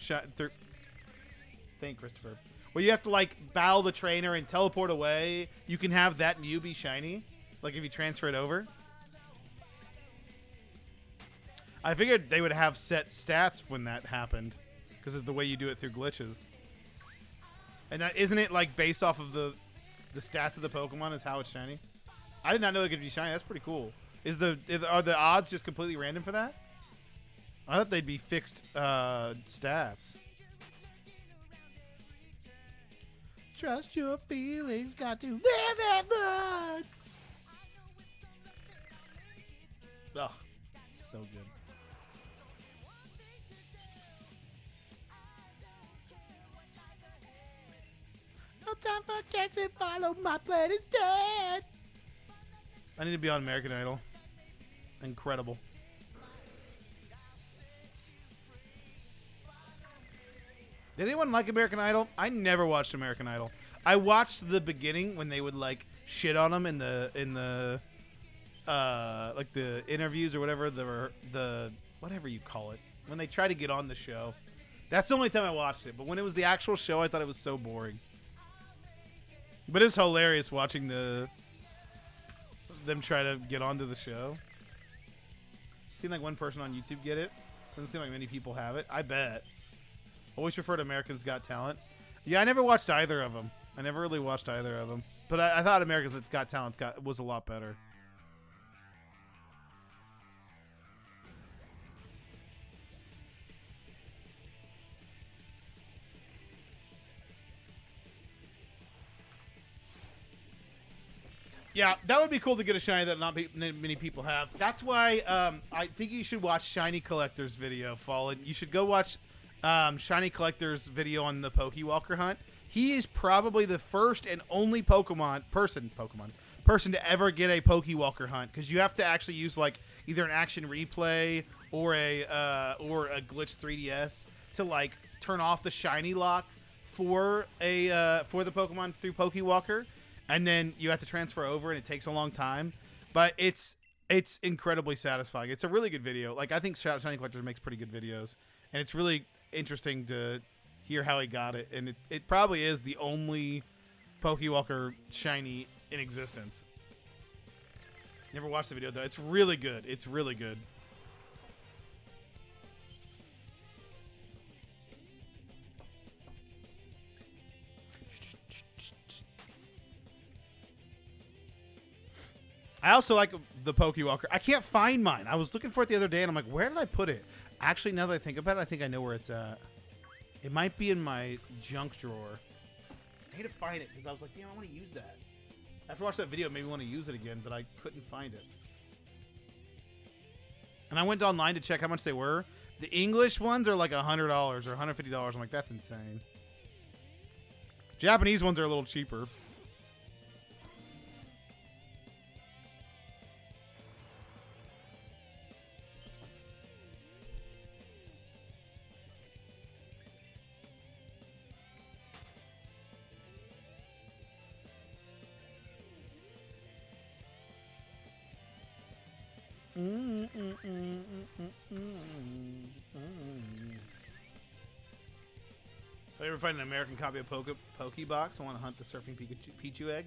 Thank Christopher. Where you have to like battle the trainer and teleport away. You can have that Mew be shiny, like if you transfer it over. I figured they would have set stats when that happened, because of the way you do it through glitches. And that isn't it like based off of the stats of the Pokemon is how it's shiny? I did not know it could be shiny. That's pretty cool. Are the odds just completely random for that? I thought they'd be fixed stats. Trust your feelings, got to live and learn. Ugh, so good. No time for guessing, follow my plan instead. I need to be on American Idol. Incredible. Did anyone like American Idol? I never watched American Idol. I watched the beginning when they would like shit on them in the like the interviews or whatever, the whatever you call it, when they try to get on the show. That's the only time I watched it. But when it was the actual show, I thought it was so boring. But it was hilarious watching them try to get onto the show. Seemed like one person on YouTube get it. Doesn't seem like many people have it. I bet. Always refer to Americans Got Talent. Yeah, I never watched either of them. I never really watched either of them. But I thought Americans Got Talent was a lot better. Yeah, that would be cool to get a shiny that not many people have. That's why I think you should watch Shiny Collector's video, Fallen. You should go watch Shiny Collector's video on the Pokewalker hunt. He is probably the first and only person to ever get a Pokewalker hunt, because you have to actually use like either an action replay or a glitch 3DS to like turn off the shiny lock for the Pokemon through Pokewalker. And then you have to transfer over, and it takes a long time. But it's incredibly satisfying. It's a really good video. Like, I think Shiny Collector makes pretty good videos. And it's really interesting to hear how he got it. And it probably is the only Pokewalker shiny in existence. Never watched the video, though. It's really good. It's really good. I also like the Pokewalker. I can't find mine. I was looking for it the other day, and I'm like, where did I put it? Actually, now that I think about it, I think I know where it's at. It might be in my junk drawer. I need to find it, because I was like, damn, I want to use that. After watching that video, it made me want to use it again, but I couldn't find it. And I went online to check how much they were. The English ones are like $100 or $150. I'm like, that's insane. Japanese ones are a little cheaper. If I ever find an American copy of Pokebox, I want to hunt the surfing Pichu egg.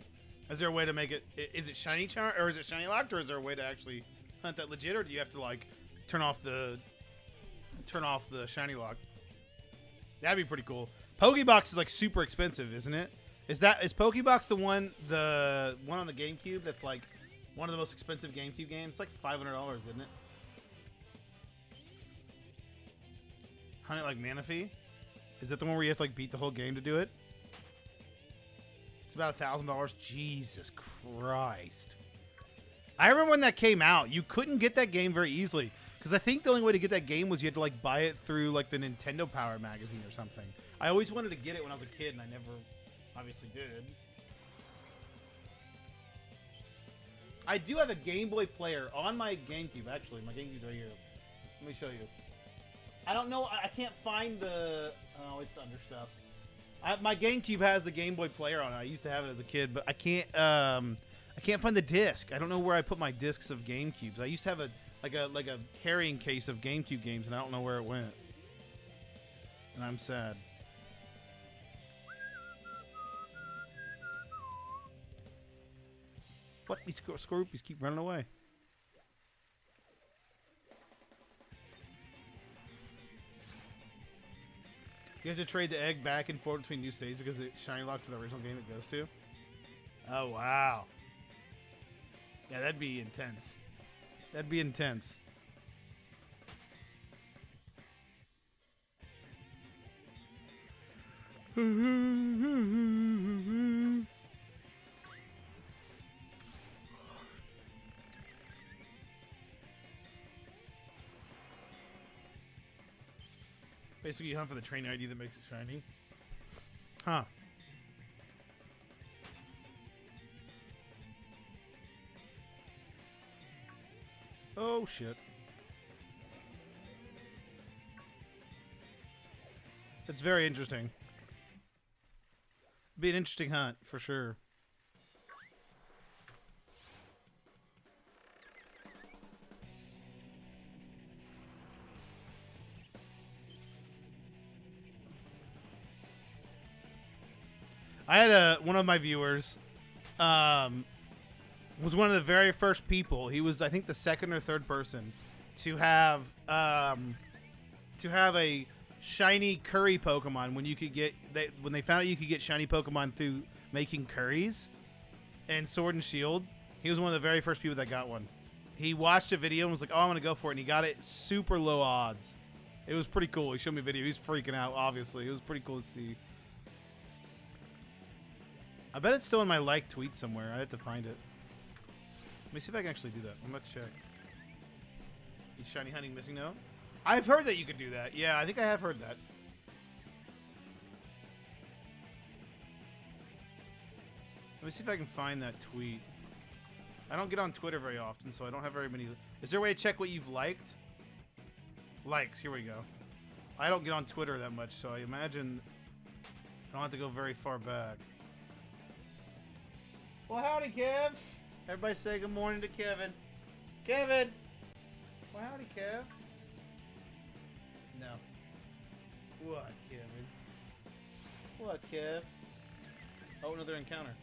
Is there a way to make it? Is it shiny char or is it shiny locked, or is there a way to actually hunt that legit, or do you have to like turn off the shiny lock? That'd be pretty cool. Pokebox is like super expensive, isn't it? Is Pokebox the one on the GameCube that's like one of the most expensive GameCube games? It's like $500, isn't it? Hunt it like Manaphy? Is that the one where you have to like beat the whole game to do it? It's about $1,000. Jesus Christ. I remember when that came out, you couldn't get that game very easily. Because I think the only way to get that game was you had to like buy it through like the Nintendo Power magazine or something. I always wanted to get it when I was a kid, and I never obviously did. I do have a Game Boy player on my GameCube, actually. My GameCube's right here. Let me show you. I don't know. I can't find the... Oh, it's under stuff. My GameCube has the Game Boy player on it. I used to have it as a kid, but I can't find the disc. I don't know where I put my discs of GameCubes. I used to have a carrying case of GameCube games, and I don't know where it went. And I'm sad. What? These Skorupis keep running away. You have to trade the egg back and forth between new saves because it's shiny locked for the original game it goes to. Oh, wow. Yeah, that'd be intense. That'd be intense. Basically, you hunt for the trainer ID that makes it shiny. Huh. Oh, shit. It's very interesting. Be an interesting hunt, for sure. I had one of my viewers was one of the very first people. He was, I think, the second or third person to have a shiny curry Pokemon when you could get when they found out you could get shiny Pokemon through making curries and Sword and Shield. He was one of the very first people that got one. He watched a video and was like, "Oh, I'm gonna go for it," and he got it super low odds. It was pretty cool. He showed me a video. He's freaking out. Obviously, it was pretty cool to see. I bet it's still in my liked tweet somewhere. I have to find it. Let me see if I can actually do that. I'm gonna check. Each shiny hunting missing note. I've heard that you could do that. Yeah, I think I have heard that. Let me see if I can find that tweet. I don't get on Twitter very often, so I don't have very many. Is there a way to check what you've liked? Likes. Here we go. I don't get on Twitter that much, so I imagine I don't have to go very far back. Well, howdy, Kev. Everybody say good morning to Kevin. Kevin! Well, howdy, Kev. No. What, Kevin? What, Kev? Oh, another encounter.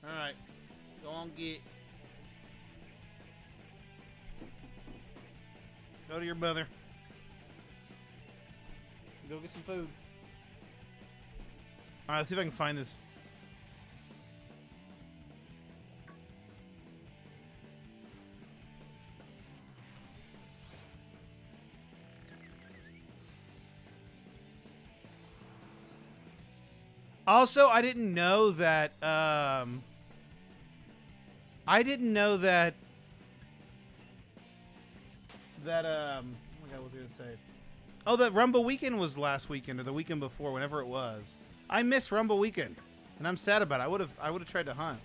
Alright. Go on, get. Go to your mother. Go get some food. Alright, let's see if I can find this. Also, I didn't know that, oh my God, what was I going to say? Oh, the Rumble Weekend was last weekend or the weekend before, whenever it was. I missed Rumble Weekend, and I'm sad about it. I would have tried to hunt.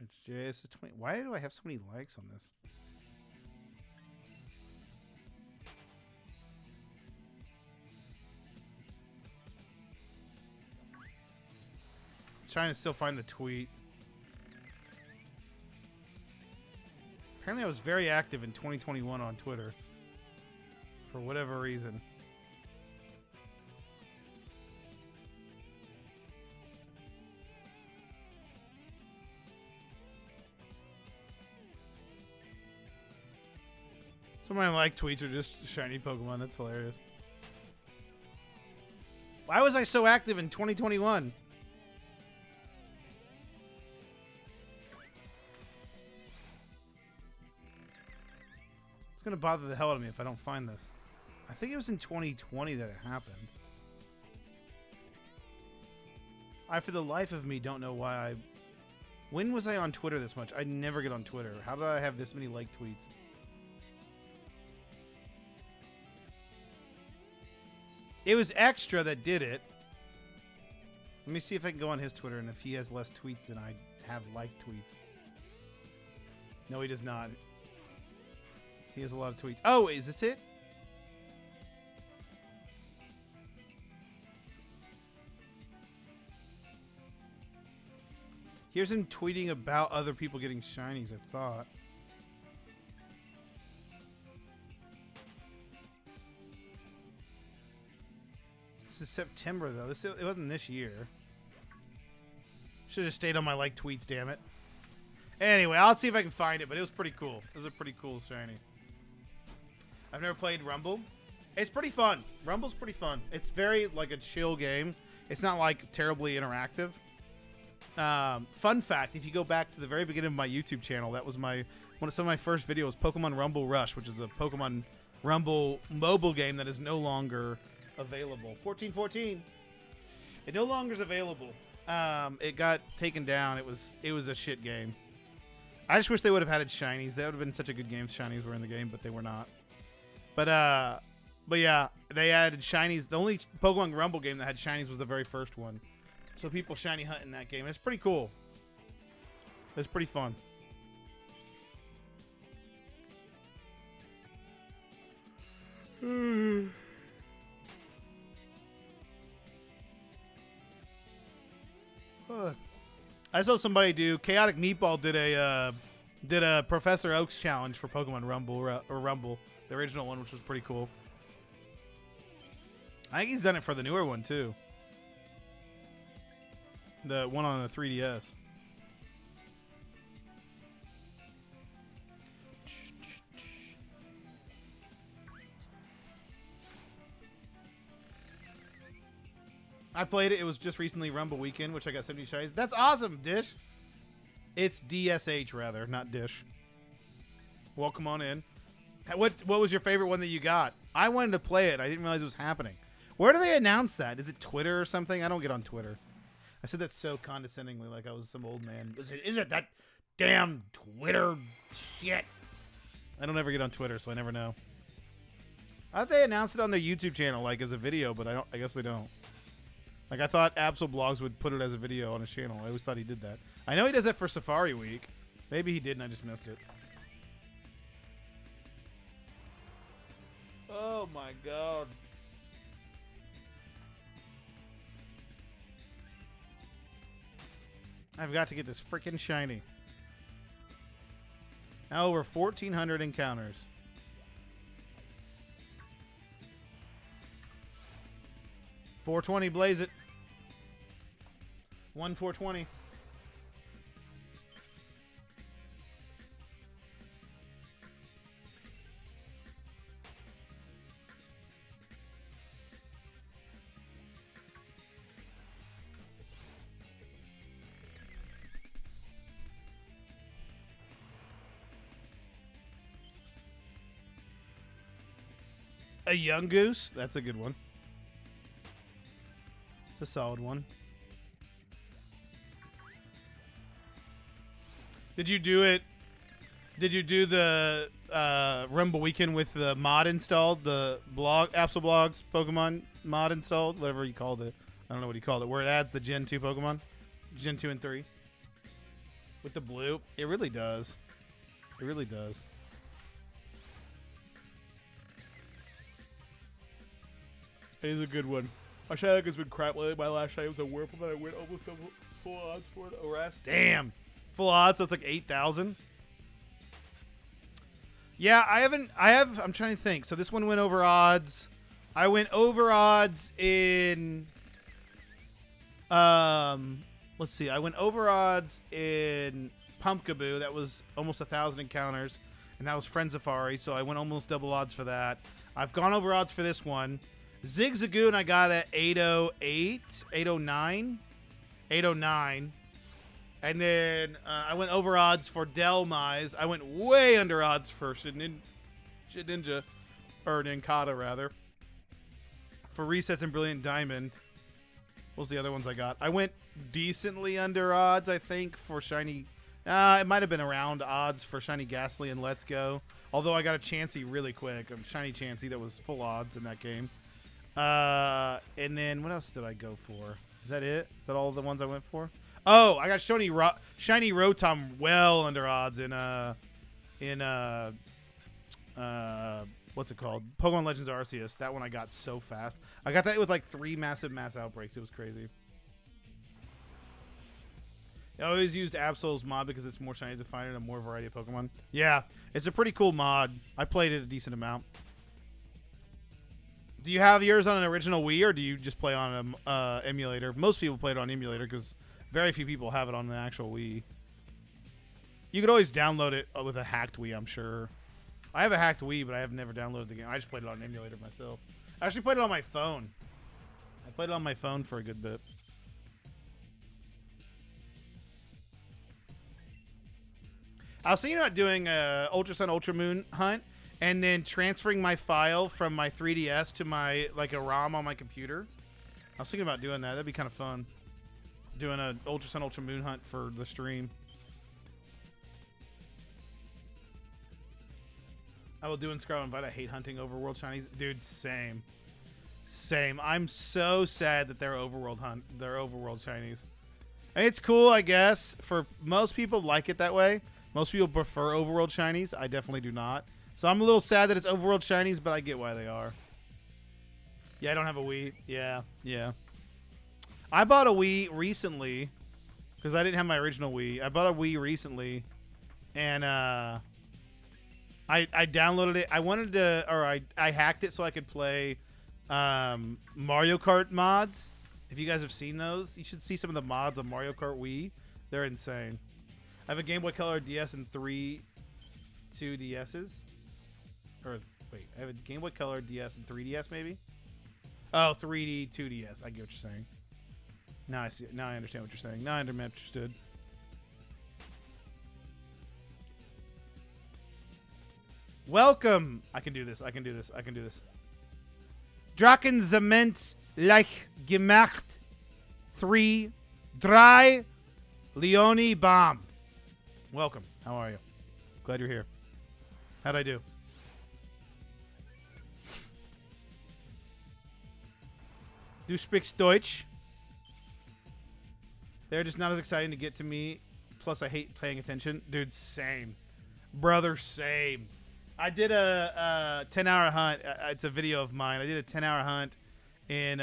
It's just 20. Why do I have so many likes on this? Trying to still find the tweet. Apparently I was very active in 2021 on Twitter. For whatever reason. Some of my like tweets are just shiny Pokemon. That's hilarious. Why was I so active in 2021? It's gonna bother the hell out of me if I don't find this. I think it was in 2020 that it happened. I, for the life of me, don't know why I... When was I on Twitter this much? I never get on Twitter. How did I have this many like tweets? It was Extra that did it. Let me see if I can go on his Twitter and if he has less tweets than I have like tweets. No, he does not. He has a lot of tweets. Oh, is this it? Here's him tweeting about other people getting shinies, I thought. This is September, though. It wasn't this year. Should have stayed on my like tweets, damn it. Anyway, I'll see if I can find it, but it was pretty cool. It was a pretty cool shiny. I've never played Rumble. It's pretty fun. Rumble's pretty fun. It's very like a chill game. It's not like terribly interactive. Fun fact, if you go back to the very beginning of my YouTube channel, that was some of my first videos, Pokemon Rumble Rush, which is a Pokemon Rumble mobile game that is no longer available. 1414. It no longer is available. It got taken down. It was a shit game. I just wish they would have added shinies. That would have been such a good game if shinies were in the game, but they were not. But yeah, they added shinies. The only Pokemon Rumble game that had shinies was the very first one. So people shiny hunt in that game. It's pretty cool. It's pretty fun. I saw somebody do Chaotic Meatball did a Professor Oak's challenge for Pokemon Rumble or Rumble, the original one, which was pretty cool. I think he's done it for the newer one too. The one on the 3DS. I played it. It was just recently Rumble Weekend, which I got 70 shinies. That's awesome, Dish. It's DSH, rather, not Dish. Welcome on in. What was your favorite one that you got? I wanted to play it. I didn't realize it was happening. Where do they announce that? Is it Twitter or something? I don't get on Twitter. I said that so condescendingly, like I was some old man. Is it that damn Twitter shit? I don't ever get on Twitter, so I never know. I thought they announced it on their YouTube channel, like as a video, but I guess they don't. Like I thought Absol Blogs would put it as a video on his channel. I always thought he did that. I know he does that for Safari Week. Maybe he did and I just missed it. Oh my god. I've got to get this freaking shiny. Now over 1,400 encounters. $420, blaze it. 1,420. A young goose? That's a good one. It's a solid one. Did you do it? Did you do the Rumble Weekend with the mod installed? The blog, Absol Blogs Pokemon mod installed? Whatever you called it. I don't know what he called it. Where it adds the Gen 2 Pokemon? Gen 2 and 3. With the blue? It really does. It really does. It is a good one. My Shiny has been crap lately. My last Shiny was a Whirlpool, but I went almost full odds for it. Oras. Damn. Full odds, so it's like 8,000. Yeah, I'm trying to think. So this one went over odds. I went over odds in... let's see. I went over odds in Pumpkaboo. That was almost 1,000 encounters. And that was Friend-Safari, so I went almost double odds for that. I've gone over odds for this one. Zigzagoon I got at 808, 809, 809. And then I went over odds for Delmise. I went way under odds for Shedinja, or Ninkata rather. For Resets and Brilliant Diamond. What was the other ones I got? I went decently under odds, I think, for Shiny. It might have been around odds for Shiny Ghastly and Let's Go. Although I got a Chansey really quick. A Shiny Chansey that was full odds in that game. And then what else did I go for? Is that it? Is that all the ones I went for? Oh, I got Shiny Rotom well under odds in what's it called? Pokemon Legends Arceus. That one I got so fast. I got that with like 3 massive mass outbreaks. It was crazy. I always used Absol's mod because it's more shiny to find it and a more variety of Pokemon. Yeah, it's a pretty cool mod. I played it a decent amount. Do you have yours on an original Wii, or do you just play on an emulator? Most people play it on emulator because Very few people have it on the actual Wii. You could always download it with a hacked Wii, I'm sure. I have a hacked Wii, but I have never downloaded the game. I just played it on an emulator myself. I actually played it on my phone. I played it on my phone for a good bit. I was thinking about doing a Ultra Sun Ultra Moon hunt and then transferring my file from my 3DS to my like a ROM on my computer. I was thinking about doing that. That'd be kind of fun. Doing a Ultra Sun Ultra Moon hunt for the stream. I will do in Scarlet and Violet. I hate hunting overworld shinies. Dude, same. Same. I'm so sad that they're overworld shinies. I mean, it's cool, I guess. For most people like it that way. Most people prefer overworld shinies. I definitely do not. So I'm a little sad that it's overworld shinies, but I get why they are. Yeah, I don't have a Wii. Yeah, yeah. I bought a Wii recently because I didn't have my original Wii. I bought a Wii recently, and I downloaded it. I wanted to, or I hacked it so I could play Mario Kart mods. If you guys have seen those, you should see some of the mods on Mario Kart Wii. They're insane. I have a Game Boy Color DS and 2 DSs. Or wait, I have a Game Boy Color DS and 3DS maybe. Oh, 3D 2DS. I get what you're saying. Now I see. Now I understand what you're saying. Now I'm interested. Welcome. I can do this. I can do this. I can do this. Draken Zement Leicht gemacht. 3. Drei. Leonie Bomb. Welcome. How are you? Glad you're here. How'd I do? Du sprichst Deutsch. They're just not as exciting to get to me. Plus, I hate paying attention. Dude, same. Brother, same. I did a 10-hour hunt. It's a video of mine. I did a 10-hour hunt in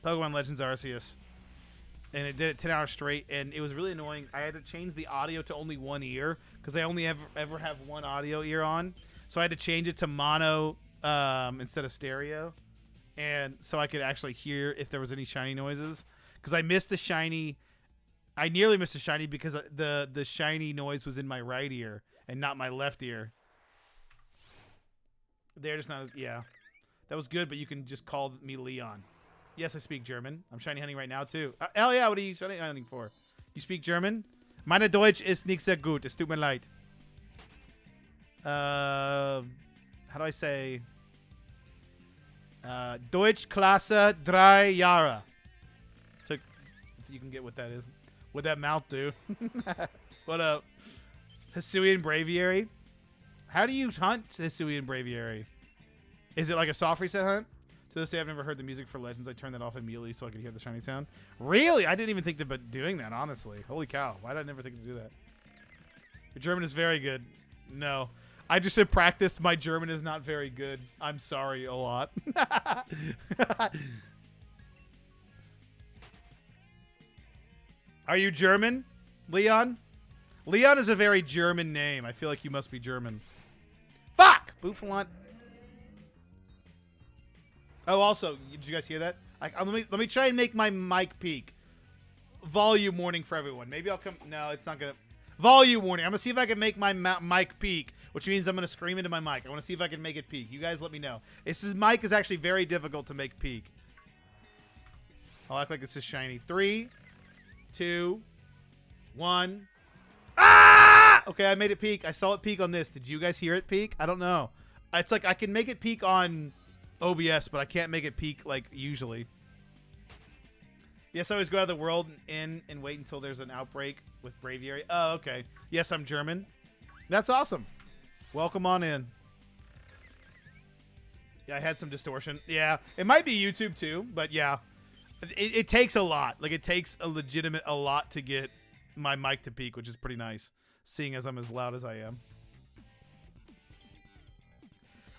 Pokemon Legends Arceus. And it did it 10 hours straight, and it was really annoying. I had to change the audio to only one ear because I only ever have one audio ear on. So I had to change it to mono instead of stereo. And so I could actually hear if there was any shiny noises. Because I missed the shiny. I nearly missed a shiny because the shiny noise was in my right ear and not my left ear. They're just not as, yeah. That was good, but you can just call me Leon. Yes, I speak German. I'm shiny hunting right now, too. Hell yeah, what are you shiny hunting for? You speak German? Meine Deutsch ist nicht sehr gut. Es tut mir leid. How do I say? Deutsch Klasse 3 Jahre. So, if you can get what that is. What that mouth do. What up? Hisuian Braviary? How do you hunt Hisuian Braviary? Is it like a soft reset hunt? To this day, I've never heard the music for Legends. I turned that off immediately so I could hear the shiny sound. Really? I didn't even think about doing that, honestly. Holy cow. Why did I never think to do that? Your German is very good. No. I just have practiced. My German is not very good. I'm sorry a lot. Are you German, Leon? Leon is a very German name. I feel like you must be German. Fuck! Bouffalant. Oh, also, did you guys hear that? Let me try and make my mic peak. Volume warning for everyone. Maybe I'll come. No, it's not gonna. Volume warning. I'm gonna see if I can make my mic peak, which means I'm gonna scream into my mic. I want to see if I can make it peak. You guys, let me know. Mic is actually very difficult to make peak. I'll act like this is shiny. 3, 2, 1. Ah! Okay, I made it peak. I saw it peak on this. Did you guys hear it peak? I don't know. It's like I can make it peak on OBS, but I can't make it peak like usually. Yes, I always go out of the world and wait until there's an outbreak with Braviary. Oh, okay. Yes, I'm German. That's awesome. Welcome on in. Yeah, I had some distortion. Yeah, it might be YouTube too, but yeah. It takes a lot. Like, it takes a lot to get my mic to peak, which is pretty nice, seeing as I'm as loud as I am.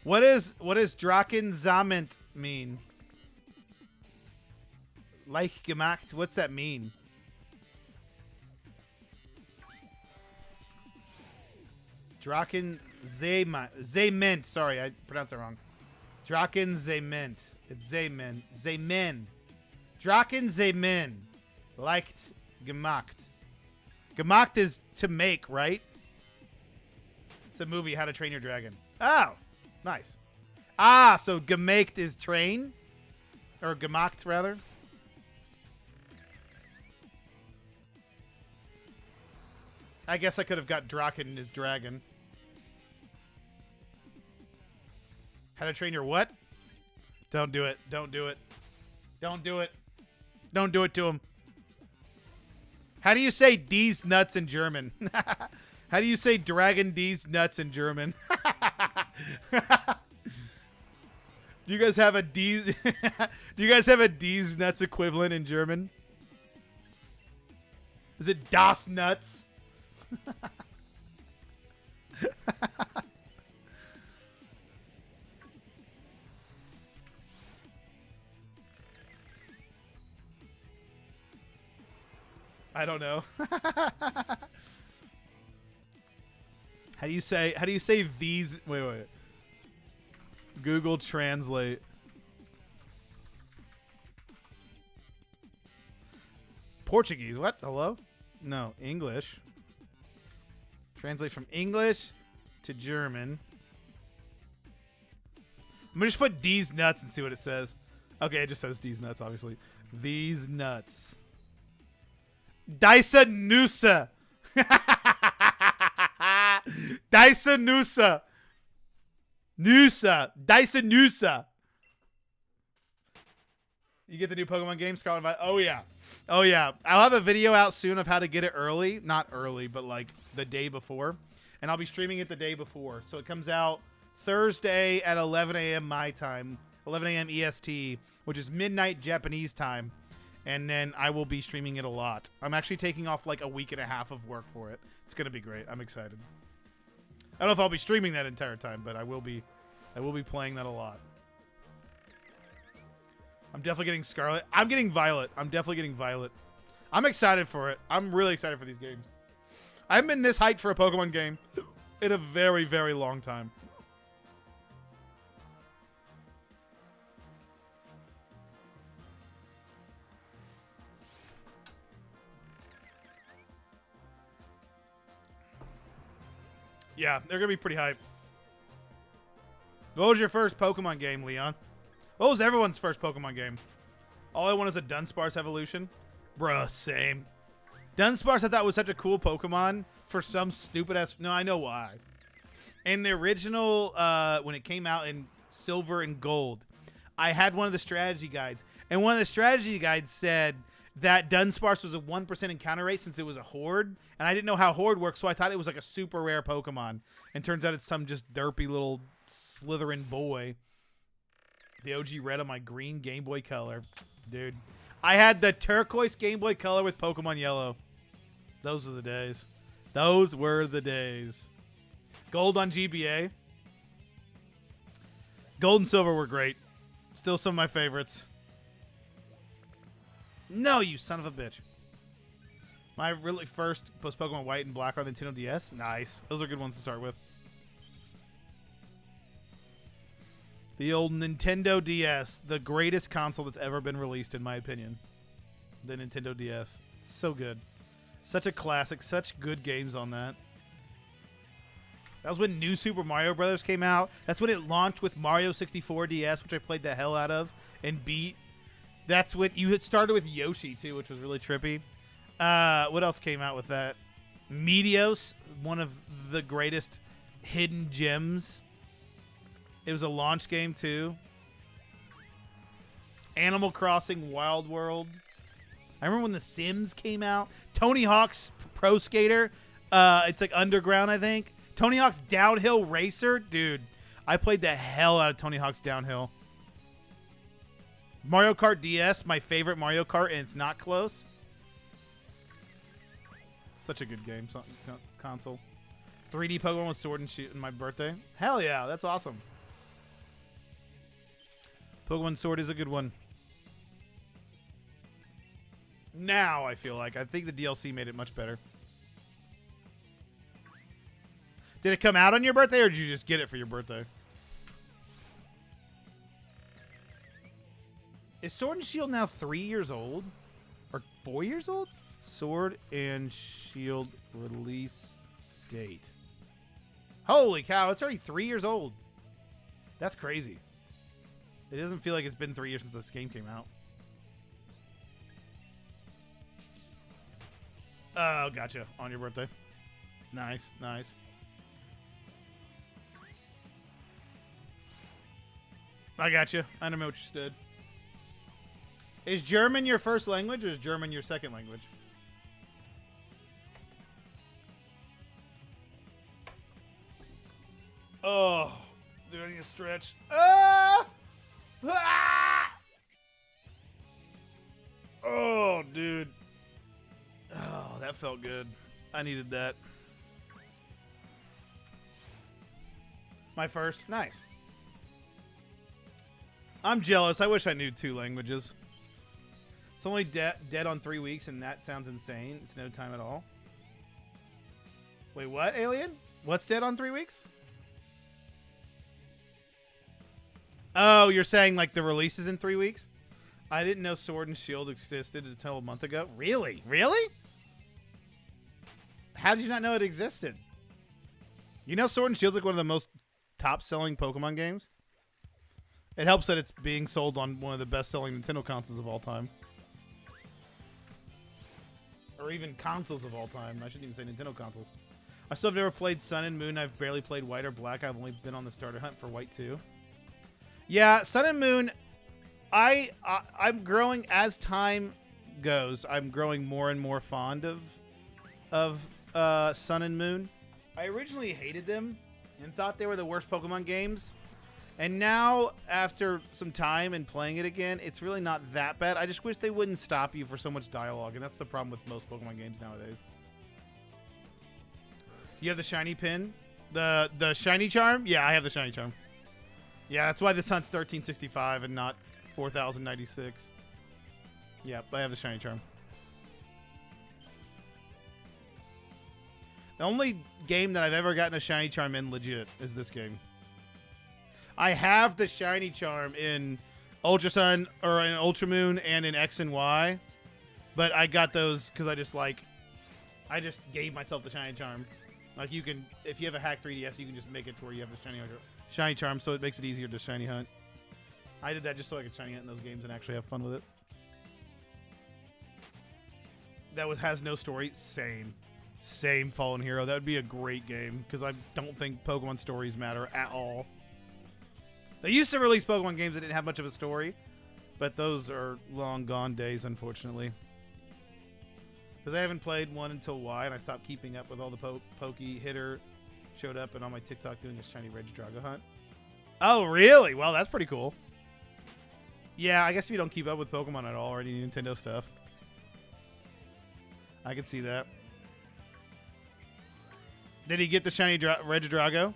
What does Drakensament mean? Leicht gemacht? What's that mean? Drakensament. Sorry, I pronounced that wrong. Drakensament. It's Zemen. Zemen. Drakensament. Liked. Gemacht. Gemacht is to make, right? It's a movie, How to Train Your Dragon. Oh, nice. Ah, so gemacht is train? Or gemacht, rather? I guess I could have got Draken as dragon. How to Train Your what? Don't do it. Don't do it. Don't do it. Don't do it to him. How do you say D's nuts in German? How do you say Dragon D's nuts in German? Do you guys have a D's Do you guys have a D's nuts equivalent in German? Is it Das Nuts? I don't know. How do you say these? Wait. Google Translate. Portuguese. What? Hello? No, English. Translate from English to German. I'm gonna just put D's nuts and see what it says. Okay, it just says D's nuts, obviously. These nuts. Dyson Noosa. Dyson Noosa. Noosa. Dyson Noosa. You get the new Pokemon game, Scarlet and Violet? Oh, yeah. Oh, yeah. I'll have a video out soon of how to get it early. Not early, but like the day before. And I'll be streaming it the day before. So it comes out Thursday at 11 a.m. my time. 11 a.m. EST, which is midnight Japanese time. And then I will be streaming it a lot. I'm actually taking off like a week and a half of work for it. It's going to be great. I'm excited. I don't know if I'll be streaming that entire time, but I will be playing that a lot. I'm definitely getting Scarlet. I'm getting Violet. I'm definitely getting Violet. I'm excited for it. I'm really excited for these games. I haven't been this hyped for a Pokemon game in a very, very long time. Yeah, they're going to be pretty hype. What was your first Pokemon game, Leon? What was everyone's first Pokemon game? All I want is a Dunsparce evolution. Bruh, same. Dunsparce I thought was such a cool Pokemon for some stupid ass... No, I know why. In the original, when it came out in Silver and Gold, I had one of the strategy guides. And one of the strategy guides said that Dunsparce was a 1% encounter rate since it was a Horde. And I didn't know how Horde works, so I thought it was like a super rare Pokemon. And turns out it's some just derpy little Slytherin boy. The OG red on my green Game Boy Color. Dude. I had the turquoise Game Boy Color with Pokemon Yellow. Those were the days. Those were the days. Gold on GBA. Gold and Silver were great. Still some of my favorites. No, you son of a bitch. My really first was Pokemon White and Black on Nintendo DS. Nice. Those are good ones to start with. The old Nintendo DS. The greatest console that's ever been released, in my opinion. The Nintendo DS. It's so good. Such a classic. Such good games on that. That was when New Super Mario Brothers came out. That's when it launched with Mario 64 DS, which I played the hell out of and beat. That's when you had started with Yoshi, too, which was really trippy. What else came out with that? Meteos, one of the greatest hidden gems. It was a launch game, too. Animal Crossing Wild World. I remember when The Sims came out. Tony Hawk's Pro Skater. It's like Underground, I think. Tony Hawk's Downhill Racer. Dude, I played the hell out of Tony Hawk's Downhill. Mario Kart DS, my favorite Mario Kart, and it's not close. Such a good game, console. 3D Pokemon with Sword and Shield on my birthday. Hell yeah, that's awesome. Pokemon Sword is a good one. Now, I feel like. I think the DLC made it much better. Did it come out on your birthday, or did you just get it for your birthday? Is Sword and Shield now 3 years old? Or 4 years old? Sword and Shield release date. Holy cow, it's already 3 years old. That's crazy. It doesn't feel like it's been 3 years since this game came out. Oh, gotcha. On your birthday. Nice, nice. I got you. I don't know what you said. Is German your first language or is German your second language? Oh, dude, I need to stretch. Ah! Ah! Oh, dude. Oh, that felt good. I needed that. My first. Nice. I'm jealous. I wish I knew 2 languages. It's only dead on 3 weeks, and that sounds insane. It's no time at all. Wait, what, Alien? What's dead on 3 weeks? Oh, you're saying like the release is in 3 weeks? I didn't know Sword and Shield existed until a month ago. Really? Really? How did you not know it existed? You know Sword and Shield's like one of the most top-selling Pokemon games? It helps that it's being sold on one of the best-selling Nintendo consoles of all time. Or even consoles of all time. I shouldn't even say Nintendo consoles. I still have never played Sun and Moon. I've barely played White or Black. I've only been on the starter hunt for White 2. Yeah, Sun and Moon, I'm growing as time goes. I'm growing more and more fond of Sun and Moon. I originally hated them and thought they were the worst Pokemon games. And now, after some time and playing it again, it's really not that bad. I just wish they wouldn't stop you for so much dialogue, and that's the problem with most Pokemon games nowadays. You have the shiny pin? The shiny charm? Yeah, I have the shiny charm. Yeah, that's why this hunt's 1365 and not 4096. Yep, I have the shiny charm. The only game that I've ever gotten a shiny charm in legit is this game. I have the shiny charm in Ultra Sun or in Ultra Moon and in X and Y, but I got those because I just gave myself the shiny charm. Like you can, if you have a hack 3DS, you can just make it to where you have the shiny charm, so it makes it easier to shiny hunt. I did that just so I could shiny hunt in those games and actually have fun with it. That has no story. Same Fallen Hero. That would be a great game because I don't think Pokemon stories matter at all. They used to release Pokemon games that didn't have much of a story, but those are long gone days, unfortunately. Because I haven't played 1 until Y, and I stopped keeping up with all the Pokey Hitter showed up and on my TikTok doing a shiny Regidrago hunt. Oh, really? Well, that's pretty cool. Yeah, I guess if you don't keep up with Pokemon at all or any Nintendo stuff. I can see that. Did he get the shiny Regidrago?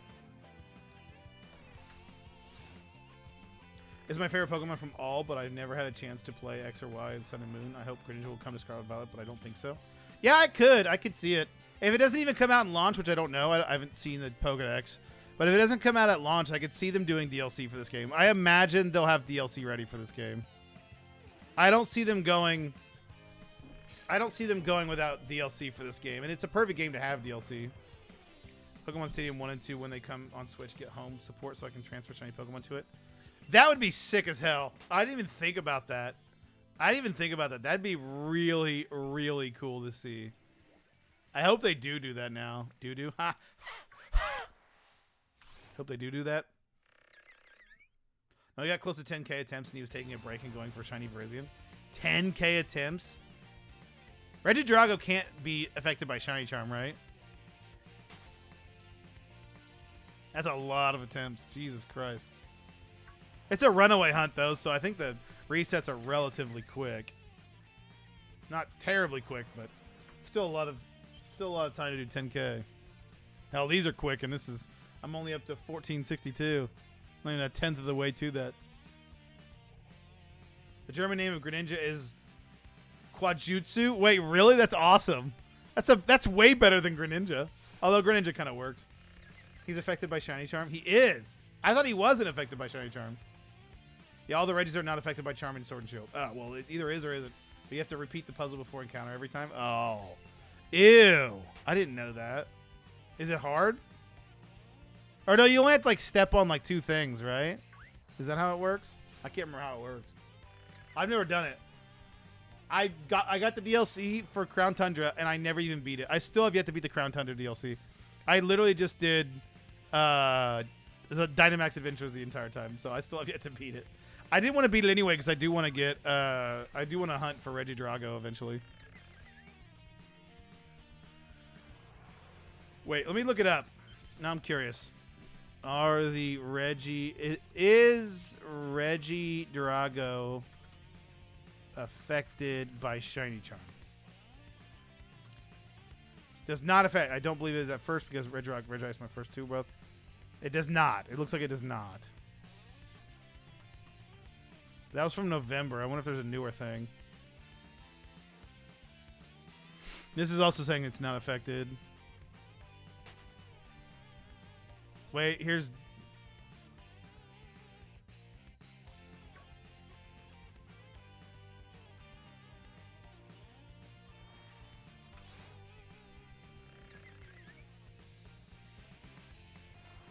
It's my favorite Pokemon from all, but I've never had a chance to play X or Y in Sun and Moon. I hope Greninja will come to Scarlet Violet, but I don't think so. Yeah, I could see it. If it doesn't even come out in launch, which I don't know, I haven't seen the Pokedex, but if it doesn't come out at launch, I could see them doing DLC for this game. I imagine they'll have DLC ready for this game. I don't see them going without DLC for this game, and it's a perfect game to have DLC. Pokemon Stadium 1 and 2, when they come on Switch, get home support so I can transfer shiny Pokemon to it. That would be sick as hell. I didn't even think about that. That'd be really, really cool to see. I hope they do that now. Ha. Hope they do that. Oh, he got close to 10k attempts and he was taking a break and going for shiny Virizion. 10k attempts? Regidrago can't be affected by shiny charm, right? That's a lot of attempts. Jesus Christ. It's a runaway hunt, though, so I think the resets are relatively quick. Not terribly quick, but still a lot of time to do 10k. Hell, these are quick, and I'm only up to 1462. Not even a tenth of the way to that. The German name of Greninja is Quajutsu. Wait, really? That's awesome. That's way better than Greninja. Although Greninja kind of worked. He's affected by shiny charm. He is. I thought he wasn't affected by shiny charm. Yeah, all the Regis are not affected by Charm and Sword and Shield. Oh, well, it either is or isn't. But you have to repeat the puzzle before encounter every time. Oh. Ew. I didn't know that. Is it hard? Or no, you only have to like step on like 2 things, right? Is that how it works? I can't remember how it works. I've never done it. I got the DLC for Crown Tundra and I never even beat it. I still have yet to beat the Crown Tundra DLC. I literally just did the Dynamax Adventures the entire time, so I still have yet to beat it. I didn't want to beat it anyway because I do want to get I do want to hunt for Regidrago eventually. Wait, let me look it up. Now I'm curious. Are the is Regidrago affected by Shiny Charm? Does not affect. I don't believe it is at first because Regidrago is my first 2, bro. It does not. It looks like it does not. That was from November. I wonder if there's a newer thing. This is also saying it's not affected. Wait, here's...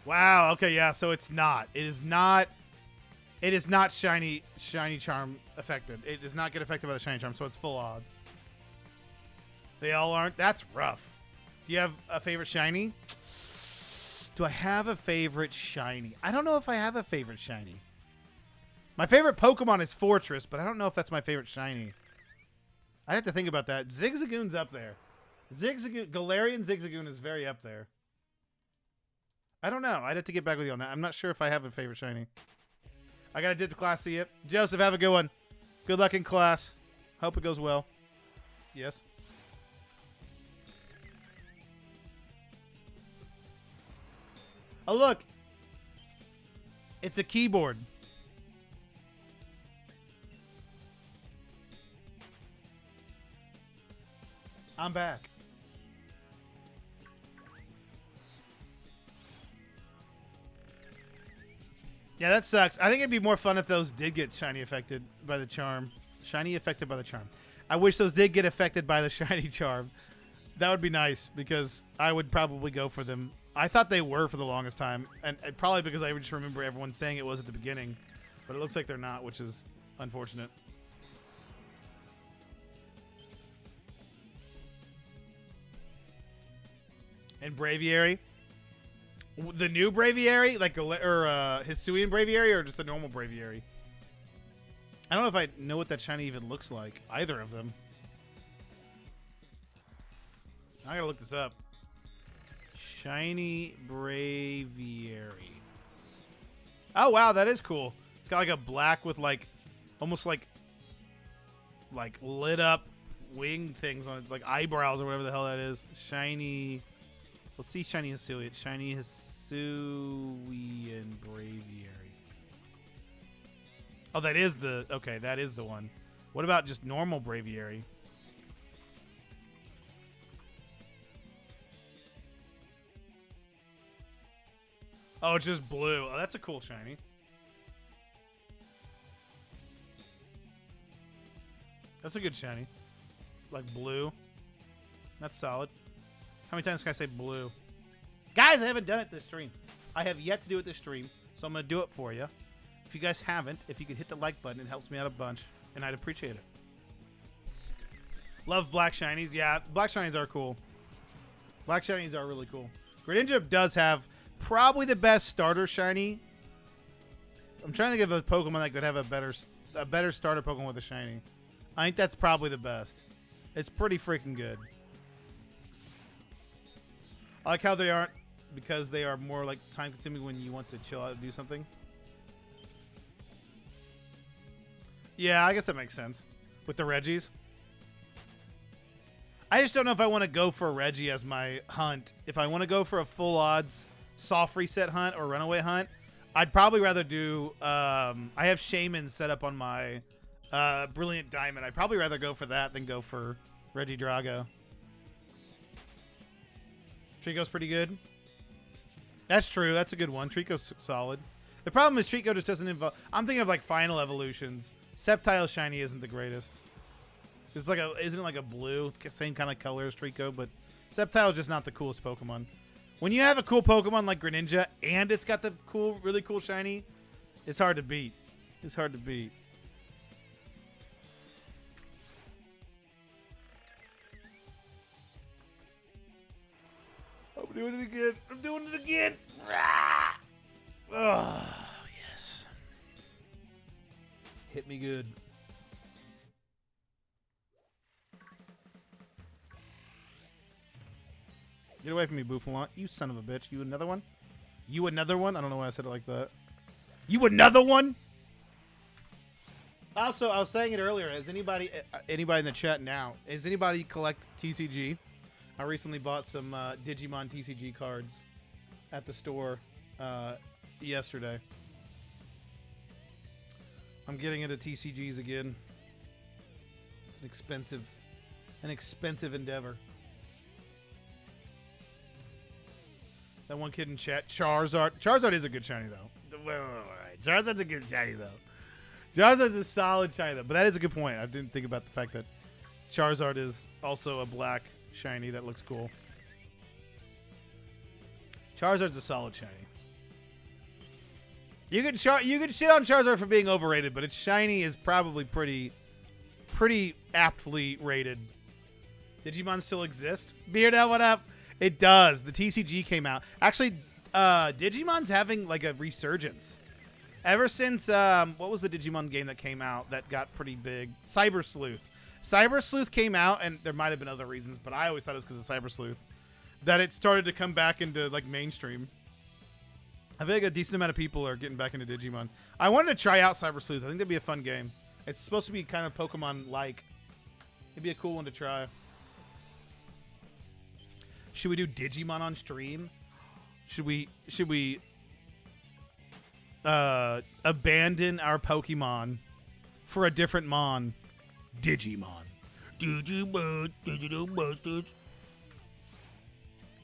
Wow, okay, yeah, so it's not. It is not Shiny Charm affected. It does not get affected by the Shiny Charm, so it's full odds. They all aren't? That's rough. Do you have a favorite Shiny? Do I have a favorite Shiny? I don't know if I have a favorite Shiny. My favorite Pokemon is Fortress, but I don't know if that's my favorite Shiny. I'd have to think about that. Zigzagoon's up there. Galarian Zigzagoon is very up there. I don't know. I'd have to get back with you on that. I'm not sure if I have a favorite Shiny. I got to dip to class. See it. Joseph, have a good one. Good luck in class. Hope it goes well. Yes. Oh, look. It's a keyboard. I'm back. Yeah, that sucks. I think it'd be more fun if those did get shiny affected by the charm. Shiny affected by the charm. I wish those did get affected by the shiny charm. That would be nice because I would probably go for them. I thought they were for the longest time, and probably because I just remember everyone saying it was at the beginning. But it looks like they're not, which is unfortunate. And Braviary. The new Braviary, like Hisuian Braviary, or just the normal Braviary? I don't know if I know what that shiny even looks like. Either of them. I gotta look this up. Shiny Braviary. Oh wow, that is cool. It's got like a black with like, almost like lit up wing things on it, like eyebrows or whatever the hell that is. Shiny. Let's see Shiny Hisuian. Shiny Hisuian Braviary. Oh, that is the... Okay, that is the one. What about just normal Braviary? Oh, it's just blue. Oh, that's a cool shiny. That's a good shiny. It's like blue. That's solid. How many times can I say blue? Guys, I haven't done it this stream. I have yet to do it this stream, so I'm going to do it for you. If you guys haven't, if you could hit the like button, it helps me out a bunch, and I'd appreciate it. Love black shinies. Yeah, black shinies are cool. Black shinies are really cool. Greninja does have probably the best starter shiny. I'm trying to think of a Pokemon that could have a better starter Pokemon with a shiny. I think that's probably the best. It's pretty freaking good. I like how they aren't, because they are more like time consuming when you want to chill out and do something. Yeah, I guess that makes sense. With the Reggies. I just don't know if I want to go for a Reggie as my hunt. If I want to go for a full odds soft reset hunt or runaway hunt, I'd probably rather do... I have Shaman set up on my Brilliant Diamond. I'd probably rather go for that than go for Regidrago. Trico's pretty good. That's true. That's a good one. Trico's solid. The problem is Trico just doesn't involve... I'm thinking of like final evolutions. Sceptile Shiny isn't the greatest. It's like isn't it like a blue, same kind of color as Trico, but Sceptile is just not the coolest Pokemon. When you have a cool Pokemon like Greninja and it's got the cool, really cool shiny, it's hard to beat. It's hard to beat. I'm doing it again. I'm doing it again. Oh, yes. Hit me good. Get away from me, Bouffalon. You son of a bitch. You another one? You another one? I don't know why I said it like that. You another one? Also, I was saying it earlier. Has anybody in the chat now, has anybody collect TCG? I recently bought some Digimon TCG cards at the store yesterday. I'm getting into TCGs again. It's an expensive endeavor. That one kid in chat, Charizard. Charizard is a good shiny, though. Wait. Charizard's a good shiny, though. Charizard's a solid shiny, though. But that is a good point. I didn't think about the fact that Charizard is also a black shiny that looks cool. Charizard's a solid shiny. You could shit on Charizard for being overrated, but its shiny is probably pretty aptly rated. Digimon still exist? Beardo, what up? It does. The TCG came out. Actually, Digimon's having like a resurgence. Ever since, what was the Digimon game that came out that got pretty big? Cyber Sleuth. Cyber Sleuth came out, and there might have been other reasons, but I always thought it was because of Cyber Sleuth, that it started to come back into like mainstream. I feel like a decent amount of people are getting back into Digimon. I wanted to try out Cyber Sleuth. I think that'd be a fun game. It's supposed to be kind of Pokemon-like. It'd be a cool one to try. Should we do Digimon on stream? Should we abandon our Pokemon for a different Mon? Digimon. Digimon. Digital Monsters.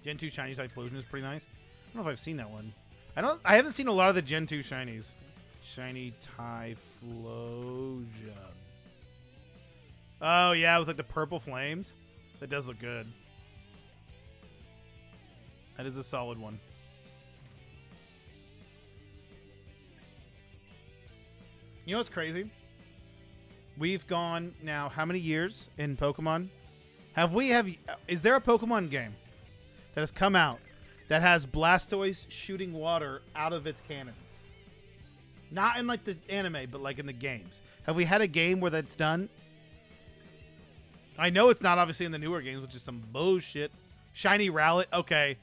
Gen 2 Shiny Typhlosion is pretty nice. I don't know if I've seen that one. I haven't seen a lot of the Gen 2 Shinies. Shiny Typhlosion. Oh yeah, with like the purple flames. That does look good. That is a solid one. You know what's crazy? We've gone now how many years in Pokemon? Is there a Pokemon game that has come out that has Blastoise shooting water out of its cannons? Not in like the anime, but like in the games. Have we had a game where that's done? I know it's not obviously in the newer games, which is some bullshit. Shiny Rowlet, okay.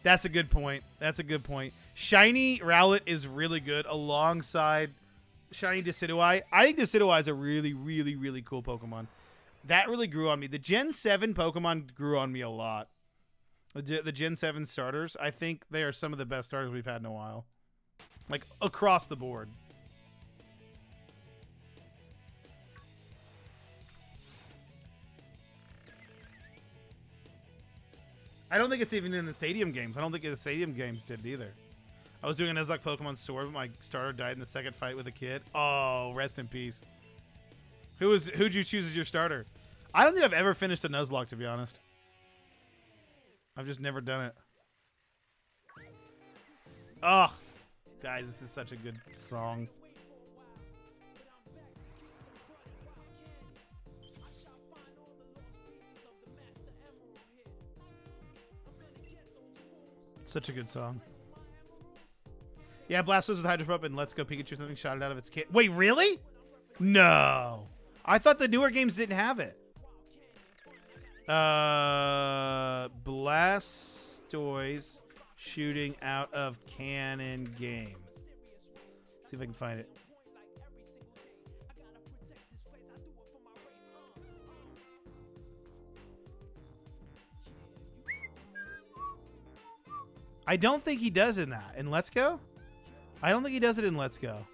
That's a good point. That's a good point. Shiny Rowlet is really good alongside Shiny Decidueye. I think Decidueye is a really, really, really cool Pokemon. That really grew on me. The Gen 7 Pokemon grew on me a lot. The Gen 7 starters, I think they are some of the best starters we've had in a while. Like, across the board. I don't think it's even in the stadium games. I don't think the stadium games did it either. I was doing a Nuzlocke Pokemon Sword, but my starter died in the second fight with a kid. Oh, rest in peace. Who'd you choose as your starter? I don't think I've ever finished a Nuzlocke, to be honest. I've just never done it. Oh, guys, this is such a good song. Such a good song. Yeah, Blastoise with Hydro Pump and Let's Go Pikachu something shot it out of its kit. Wait, really? No. I thought the newer games didn't have it. Blastoise shooting out of cannon game. Let's see if I can find it. I don't think he does in that. In Let's Go? I don't think he does it in Let's Go.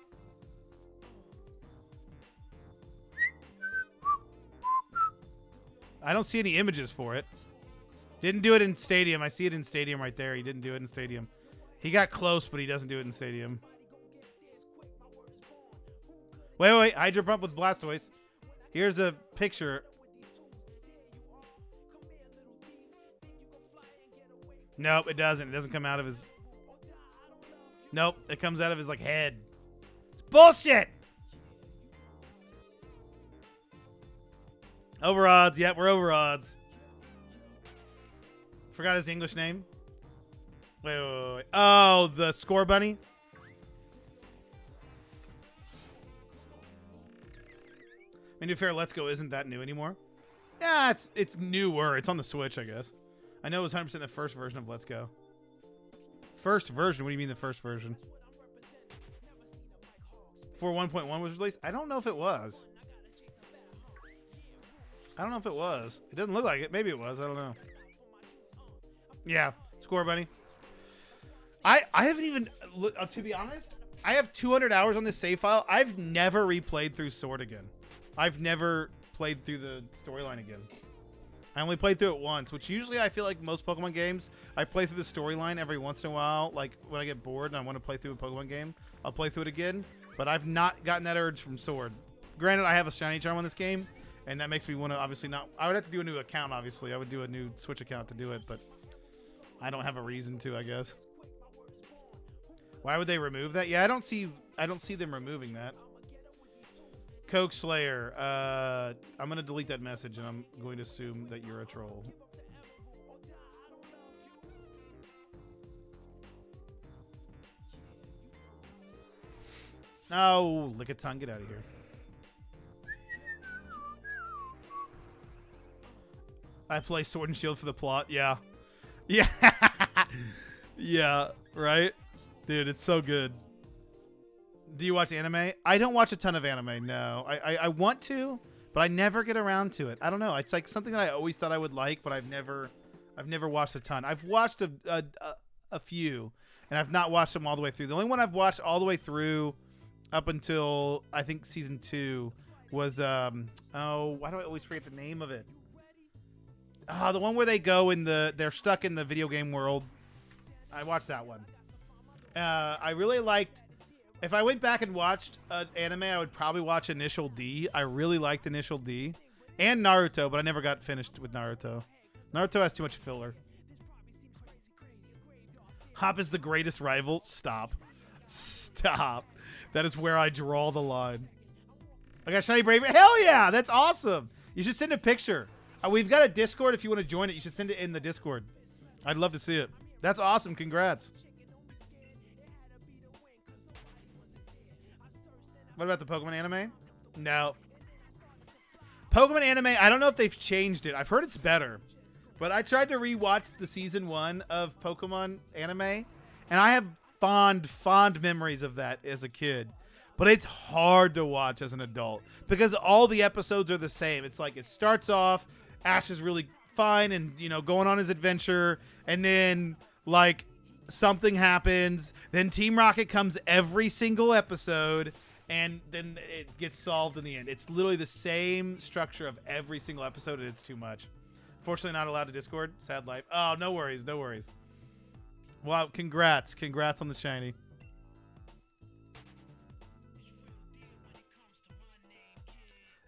I don't see any images for it. Didn't do it in Stadium. I see it in Stadium right there. He didn't do it in Stadium. He got close, but he doesn't do it in Stadium. Wait. Hydro Pump with Blastoise. Here's a picture Nope, it doesn't. It doesn't come out of his... Nope, it comes out of his, like, head. It's bullshit! Over odds. Yep, we're over odds. Forgot his English name. Wait. Oh, the Score Bunny? I mean, to be fair, Let's Go isn't that new anymore. Yeah, it's newer. It's on the Switch, I guess. I know it was 100% the first version of Let's Go. First version? What do you mean the first version? Before 1.1 was released? I don't know if it was. I don't know if it was. It doesn't look like it. Maybe it was. I don't know. Yeah. Score Bunny. I haven't even... to be honest, I have 200 hours on this save file. I've never replayed through Sword again. I've never played through the storyline again. I only played through it once, which usually I feel like most Pokemon games, I play through the storyline every once in a while. Like when I get bored and I want to play through a Pokemon game, I'll play through it again. But I've not gotten that urge from Sword. Granted, I have a Shiny Charm on this game, and that makes me want to obviously not... I would have to do a new account, obviously. I would do a new Switch account to do it, but I don't have a reason to, I guess. Why would they remove that? Yeah, I don't see them removing that. Coke Slayer. I'm going to delete that message, and I'm going to assume that you're a troll. Oh, lick a tongue. Get out of here. I play Sword and Shield for the plot. Yeah. Yeah. Yeah, right? Dude, it's so good. Do you watch anime? I don't watch a ton of anime, no. I want to, but I never get around to it. I don't know. It's like something that I always thought I would like, but I've never watched a ton. I've watched a few, and I've not watched them all the way through. The only one I've watched all the way through up until, I think, season 2 was, why do I always forget the name of it? The one where they go they're stuck in the video game world. I watched that one. I really liked... If I went back and watched an anime, I would probably watch Initial D. I really liked Initial D. And Naruto, but I never got finished with Naruto. Naruto has too much filler. Hop is the greatest rival. Stop. Stop. That is where I draw the line. I got Shiny Bravery. Hell yeah! That's awesome. You should send a picture. We've got a Discord. If you want to join it, you should send it in the Discord. I'd love to see it. That's awesome. Congrats. What about the Pokemon anime? No. Pokemon anime, I don't know if they've changed it. I've heard it's better. But I tried to rewatch the season 1 of Pokemon anime, and I have fond memories of that as a kid. But it's hard to watch as an adult because all the episodes are the same. It's like it starts off, Ash is really fine and, going on his adventure, and then, like, something happens. Then Team Rocket comes every single episode, and then it gets solved in the end. It's literally the same structure of every single episode, and it's too much. Fortunately, not allowed to Discord. Sad life. Oh, no worries. No worries. Wow, congrats. Congrats on the shiny.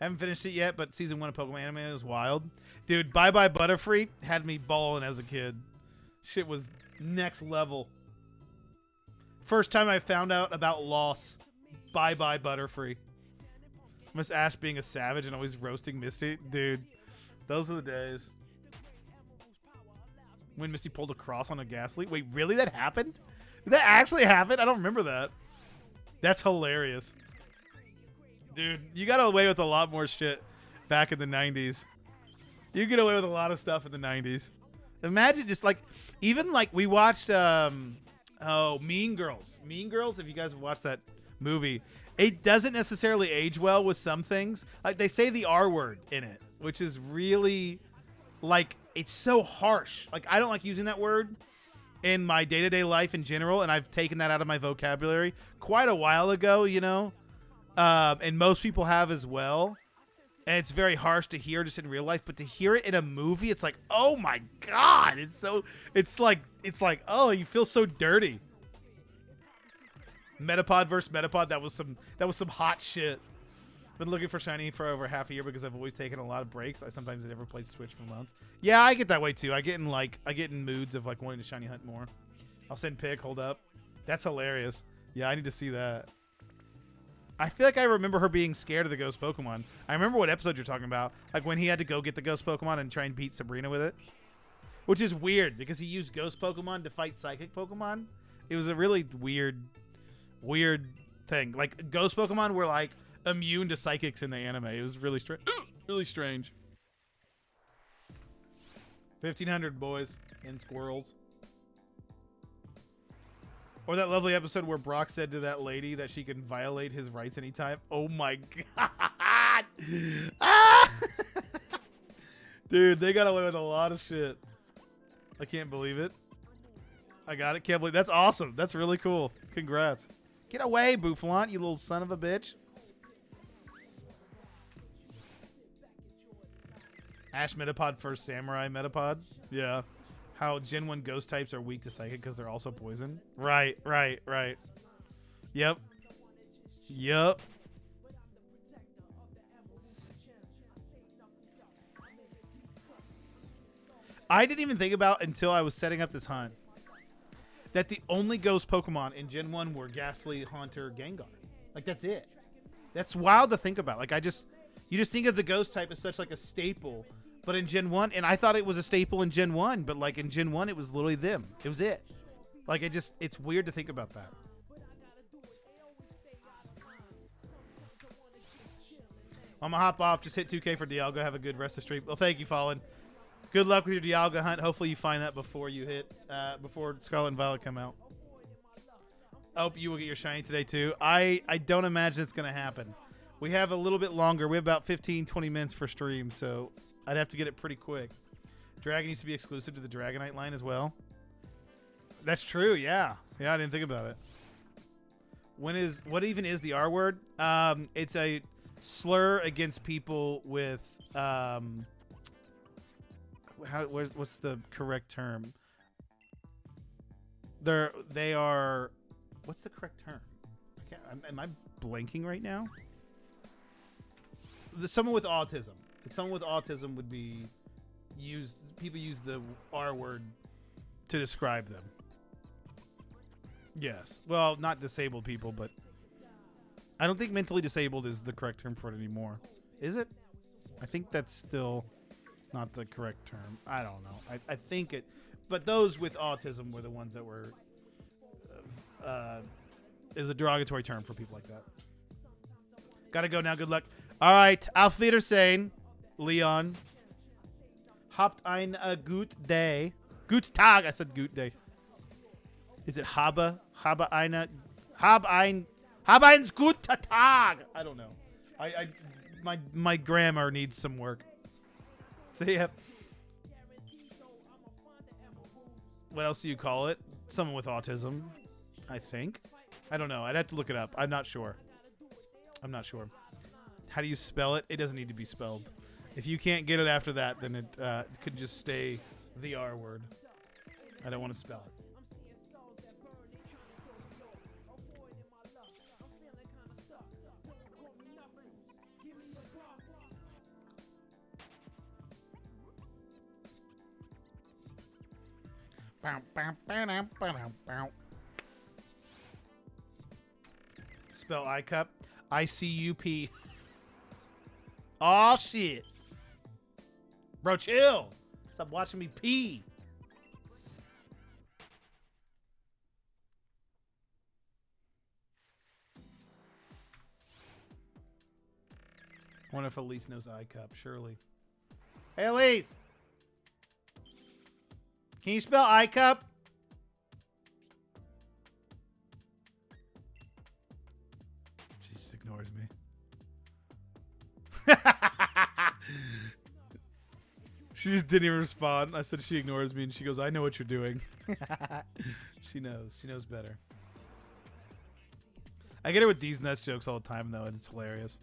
Haven't finished it yet, but season 1 of Pokemon anime is wild. Dude, Bye Bye Butterfree had me balling as a kid. Shit was next level. First time I found out about loss. Bye Bye Butterfree. Miss Ash being a savage and always roasting Misty. Dude, those are the days. When Misty pulled a cross on a Ghastly. Wait, really? That happened? Did that actually happen? I don't remember that. That's hilarious. Dude, you got away with a lot more shit back in the 90s. You get away with a lot of stuff in the 90s. Imagine just like, even like we watched, Mean Girls. Mean Girls, if you guys have watched that movie, it doesn't necessarily age well with some things. Like they say the R word in it, which is really like, it's so harsh. Like I don't like using that word in my day-to-day life in general, and I've taken that out of my vocabulary quite a while ago, and most people have as well. And it's very harsh to hear just in real life, but to hear it in a movie, it's like, oh my God. It's like, oh, you feel so dirty. Metapod versus Metapod. That was some hot shit. Been looking for Shiny for over half a year because I've always taken a lot of breaks. I sometimes never play Switch for months. Yeah, I get that way too. I get in moods of like wanting to Shiny hunt more. I'll send pic. Hold up. That's hilarious. Yeah, I need to see that. I feel like I remember her being scared of the ghost Pokemon. I remember what episode you're talking about. Like when he had to go get the ghost Pokemon and try and beat Sabrina with it. Which is weird because he used ghost Pokemon to fight psychic Pokemon. It was a really weird thing. Like ghost Pokemon were like immune to psychics in the anime. It was really strange. Really strange. 1,500 boys and squirrels. Or that lovely episode where Brock said to that lady that she can violate his rights anytime. Oh my god. Ah! Dude, they got away with a lot of shit. I can't believe it. I got it. Can't believe that's awesome. That's really cool. Congrats. Get away, Boufflant, you little son of a bitch. Ash Metapod first Samurai Metapod. Yeah. How Gen 1 ghost types are weak to psychic because they're also poison. Right. Yep. I didn't even think about until I was setting up this hunt that the only ghost Pokemon in Gen 1 were Ghastly, Haunter, Gengar. Like, that's it. That's wild to think about. Like, you just think of the ghost type as such like a staple. But in Gen 1, and I thought it was a staple in Gen 1, but like in Gen 1, it was literally them. It was it. Like, it's weird to think about that. I'm gonna hop off. Just hit 2K for Dialga. Have a good rest of the stream. Well, thank you, Fallen. Good luck with your Dialga hunt. Hopefully you find that before you hit, before Scarlet and Violet come out. I hope you will get your shiny today too. I don't imagine it's gonna happen. We have a little bit longer. We have about 15, 20 minutes for stream, so I'd have to get it pretty quick. Dragon used to be exclusive to the Dragonite line as well. That's true, yeah. Yeah, I didn't think about it. What even is the R word? It's a slur against people with what's the correct term? They are what's the correct term? Am I blanking right now? Someone with autism. Someone with autism would be people use the R word to describe them. Yes. Well, not disabled people, but I don't think mentally disabled is the correct term for it anymore. Is it? I think that's still not the correct term. I don't know. I think it, but those with autism were the ones that were is a derogatory term for people like that. Gotta go now. Good luck. All right. Auf Wiedersehen, Leon. Habt ein gut day. Gut Tag. I said gut day. Is it habe ein gut Tag? I don't know. My grammar needs some work. See ya. What else do you call it? Someone with autism, I think. I don't know. I'd have to look it up. I'm not sure. How do you spell it? It doesn't need to be spelled. If you can't get it after that, then it could just stay the R word. I don't want to spell it. Spell ICUP. ICUP. Oh shit. Bro, chill. Stop watching me pee. I wonder if Elise knows ICUP. Surely. Hey, Elise. Can you spell ICUP? She just ignores me. She just didn't even respond. I said she ignores me, and she goes, I know what you're doing. She knows. She knows better. I get her with these nuts jokes all the time, though, and it's hilarious.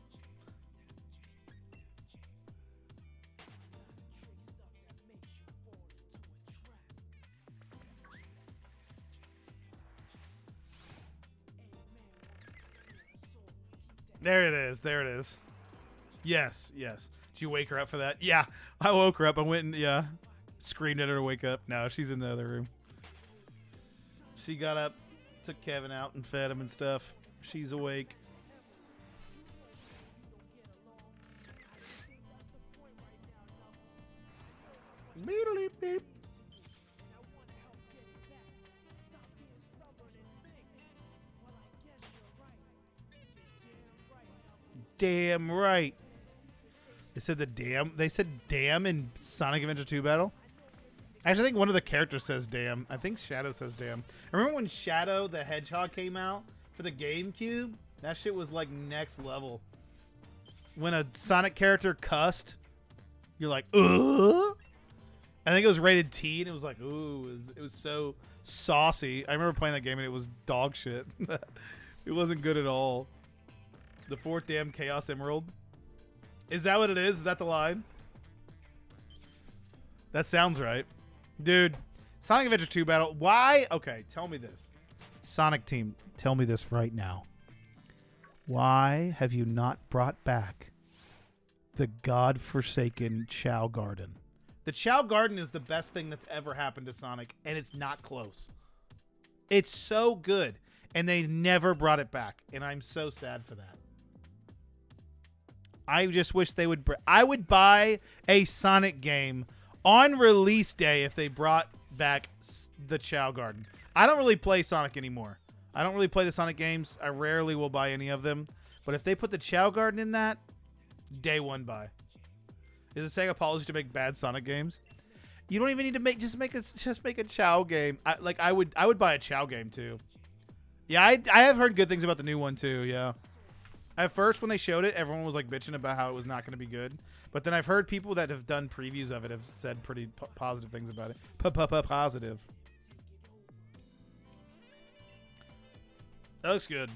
There it is. There it is. Yes, yes. Did you wake her up for that? Yeah, I woke her up. I went and, yeah, screamed at her to wake up. No, she's in the other room. She got up, took Kevin out and fed him and stuff. She's awake. Beep beep. Damn right. They said the damn. They said damn in Sonic Adventure 2 battle. Actually, I think one of the characters says damn. I think Shadow says damn. I remember when Shadow the Hedgehog came out for the GameCube? That shit was like next level. When a Sonic character cussed, you're like, ugh? I think it was rated T, and it was like, ooh, it was so saucy. I remember playing that game, and it was dog shit. It wasn't good at all. The fourth damn Chaos Emerald. Is that what it is? Is that the line? That sounds right. Dude, Sonic Adventure 2 battle. Why? Okay, tell me this. Sonic team, tell me this right now. Why have you not brought back the godforsaken Chow Garden? The Chow Garden is the best thing that's ever happened to Sonic, and it's not close. It's so good, and they never brought it back, and I'm so sad for that. I just wish they would. I would buy a Sonic game on release day if they brought back the Chow Garden. I don't really play Sonic anymore. I don't really play the Sonic games. I rarely will buy any of them. But if they put the Chow Garden in that, day one buy. Is it saying apology to make bad Sonic games? You don't even need to make just make a Chow game. I would buy a Chow game too. Yeah, I have heard good things about the new one too. Yeah. At first, when they showed it, everyone was like bitching about how it was not going to be good. But then I've heard people that have done previews of it have said pretty positive things about it. Positive. That looks good.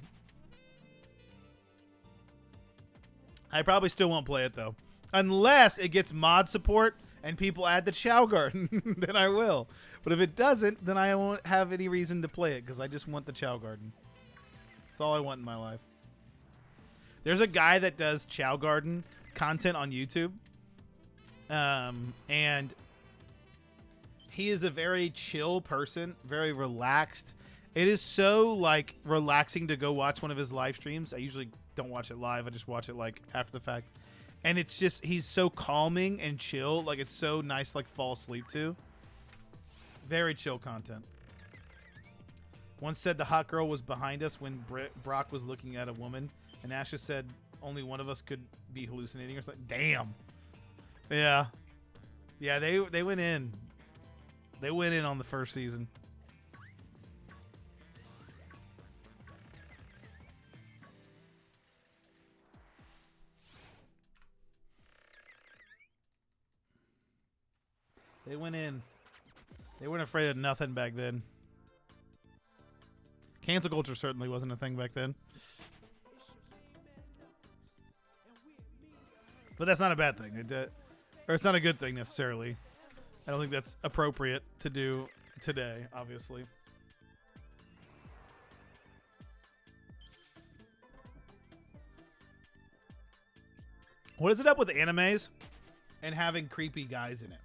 I probably still won't play it though, unless it gets mod support and people add the Chow Garden. Then I will. But if it doesn't, then I won't have any reason to play it because I just want the Chow Garden. That's all I want in my life. There's a guy that does Chow Garden content on YouTube. And he is a very chill person, very relaxed. It is so like relaxing to go watch one of his live streams. I usually don't watch it live. I just watch it like after the fact. And it's just, he's so calming and chill. Like it's so nice to like fall asleep to. Very chill content. Once said the hot girl was behind us when Brock was looking at a woman. And Asha said only one of us could be hallucinating or something. Damn. Yeah. Yeah, they went in. They went in on the first season. They went in. They weren't afraid of nothing back then. Cancel culture certainly wasn't a thing back then. But that's not a bad thing. Or it's not a good thing necessarily. I don't think that's appropriate to do today, obviously. What is it up with animes and having creepy guys in it?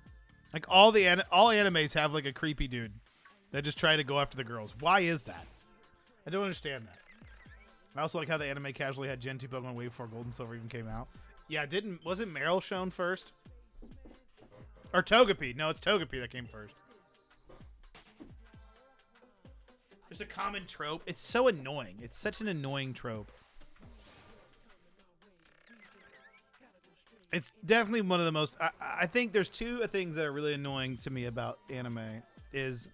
Like all animes have like a creepy dude that just try to go after the girls. Why is that? I don't understand that. I also like how the anime casually had Gen 2 Pokemon way before Gold and Silver even came out. Yeah, wasn't Meryl shown first? Or Togepi. No, it's Togepi that came first. Just a common trope. It's so annoying. It's such an annoying trope. It's definitely one of the most... I think there's two things that are really annoying to me about anime. Is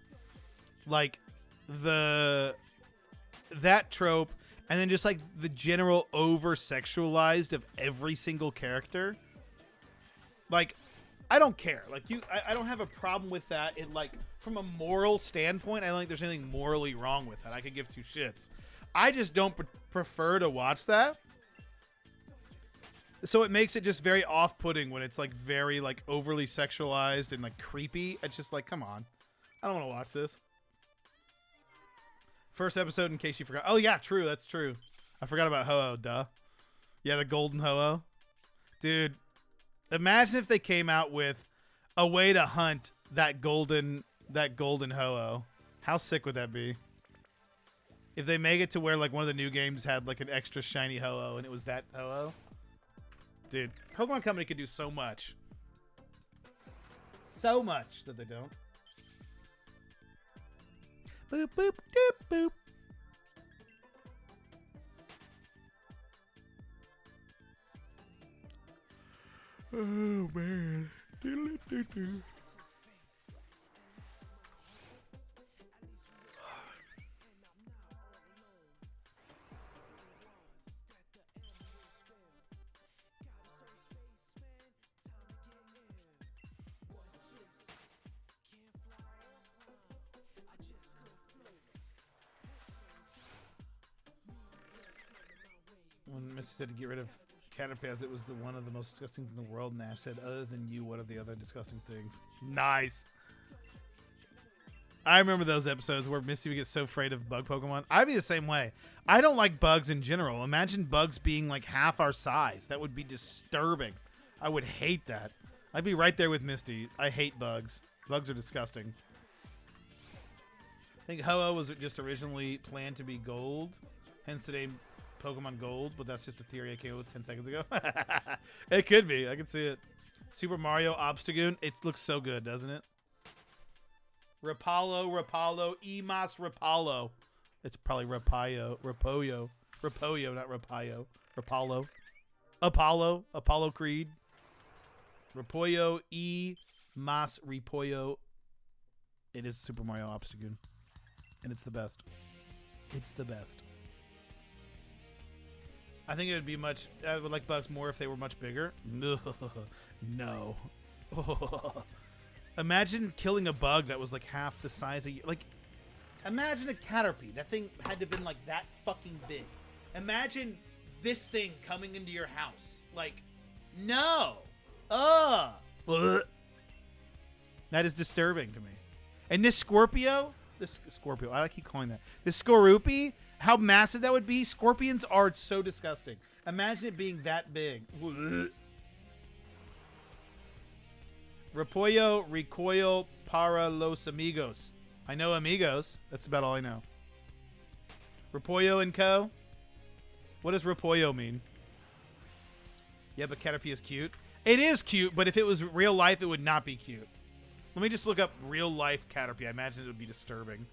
like that trope... And then just like the general over-sexualized of every single character. Like, I don't care. Like I don't have a problem with that. It like from a moral standpoint, I don't think there's anything morally wrong with that. I could give two shits. I just don't prefer to watch that. So it makes it just very off-putting when it's like very like overly sexualized and like creepy. It's just like, come on, I don't want to watch this. First episode, in case you forgot. Oh, yeah, true. That's true. I forgot about Ho-Oh, duh. Yeah, the golden Ho-Oh. Dude, imagine if they came out with a way to hunt that golden ho-oh. How sick would that be? If they make it to where like one of the new games had like an extra shiny ho-oh and it was that ho-oh. Dude, Pokemon Company could do so much. So much that they don't. Boop, boop, doop, boop. Oh, man. Doodle-doo-doo. When Mr. said to get rid of Caterpie as it was one of the most disgusting things in the world, Nash said, other than you, what are the other disgusting things? Nice. I remember those episodes where Misty would get so afraid of bug Pokemon. I'd be the same way. I don't like bugs in general. Imagine bugs being like half our size. That would be disturbing. I would hate that. I'd be right there with Misty. I hate bugs. Bugs are disgusting. I think Ho-Oh was just originally planned to be gold, hence the name Pokemon Gold, but that's just a theory I came up with 10 seconds ago. It could be. I can see it. Super Mario Obstagoon. It looks so good, doesn't it? Rapallo, Emas Rapallo. It's probably Rapoyo, not Rapayo. Rapallo. Apollo Creed. Rapollo, Mas Repollo. It is Super Mario Obstagoon. And it's the best. It's the best. I think it would be much... I would like bugs more if they were much bigger. No. No. Imagine killing a bug that was like half the size of you. Like, imagine a Caterpie. That thing had to have been like that fucking big. Imagine this thing coming into your house. Like, no. That is disturbing to me. And this Scorpio... I keep calling that. This Skorupi, how massive that would be. Scorpions are so disgusting. Imagine it being that big. Repollo, recoil, para los amigos. I know amigos. That's about all I know. Repollo and co. What does Repollo mean? Yeah, but Caterpie is cute. It is cute, but if it was real life, it would not be cute. Let me just look up real life Caterpie. I imagine it would be disturbing.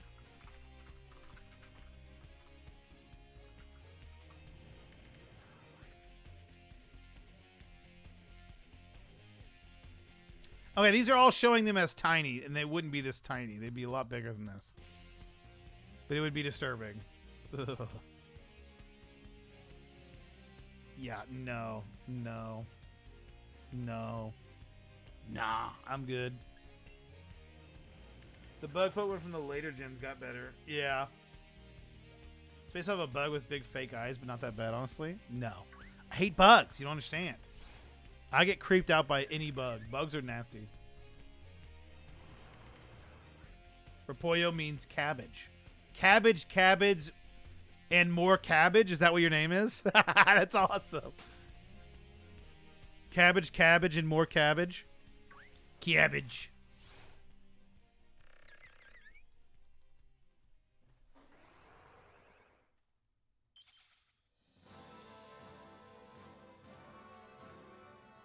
Okay, these are all showing them as tiny, and they wouldn't be this tiny. They'd be a lot bigger than this. But it would be disturbing. Yeah, no. No. No. Nah, I'm good. The bug Pokemon from the later gens got better. Yeah. It's based off a bug with big fake eyes, but not that bad, honestly. No. I hate bugs. You don't understand. I get creeped out by any bug. Bugs are nasty. Repollo means cabbage. Cabbage, and more cabbage? Is that what your name is? That's awesome. Cabbage, and more cabbage. Cabbage.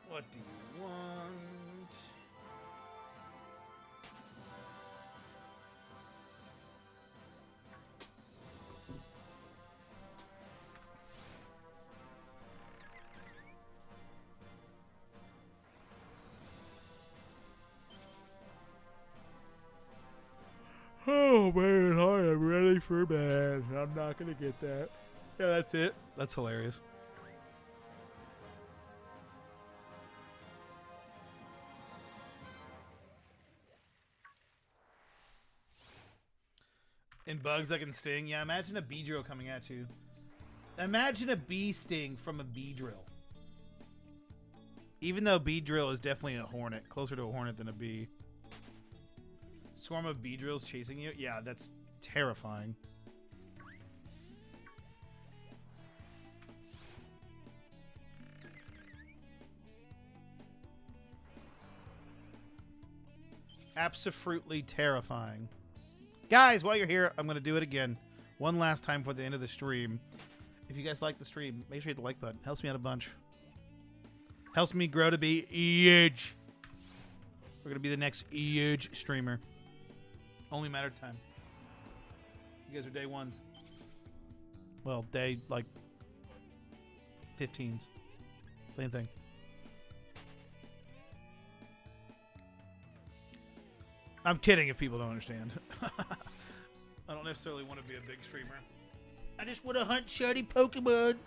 What do you want? Oh man, I am ready for bed. I'm not gonna get that. Yeah, that's it. That's hilarious. And bugs that can sting. Yeah, imagine a bee drill coming at you. Imagine a bee sting from a bee drill. Even though bee drill is definitely a hornet. Closer to a hornet than a bee. Swarm of bee drills chasing you? Yeah, that's terrifying. Absolutely terrifying. Guys, while you're here, I'm going to do it again. One last time for the end of the stream. If you guys like the stream, make sure you hit the like button. Helps me out a bunch. Helps me grow to be huge. We're going to be the next huge streamer. Only matter of time. You guys are day ones. Well, day, like, 15s. Same thing. I'm kidding if people don't understand. I don't necessarily want to be a big streamer. I just want to hunt shiny Pokemon.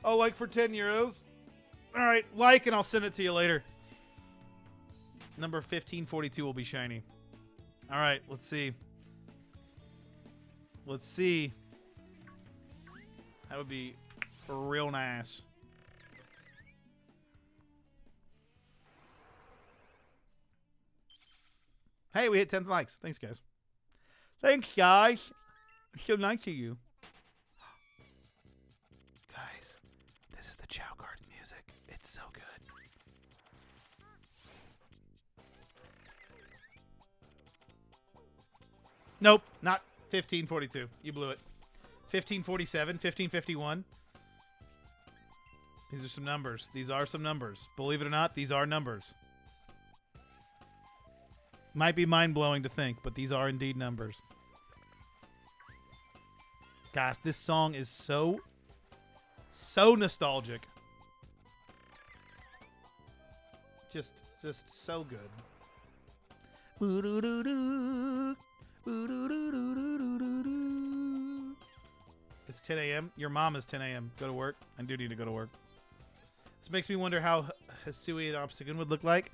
Oh, like for 10 euros? All right, like, and I'll send it to you later. Number 1542 will be shiny. All right, let's see. Let's see. That would be real nice. Hey, we hit 10 likes. Thanks, guys. Thanks, guys. It's so nice of you. Guys, this is the Chow Card music. It's so good. Nope, not 1542. You blew it. 1547, 1551. These are some numbers. These are some numbers. Believe it or not, these are numbers. Might be mind-blowing to think, but these are indeed numbers. Gosh, this song is so nostalgic. Just so good. It's 10 a.m. Your mom is 10 a.m. Go to work. I do need to go to work. This makes me wonder how Hisui and Obstagoon would look like.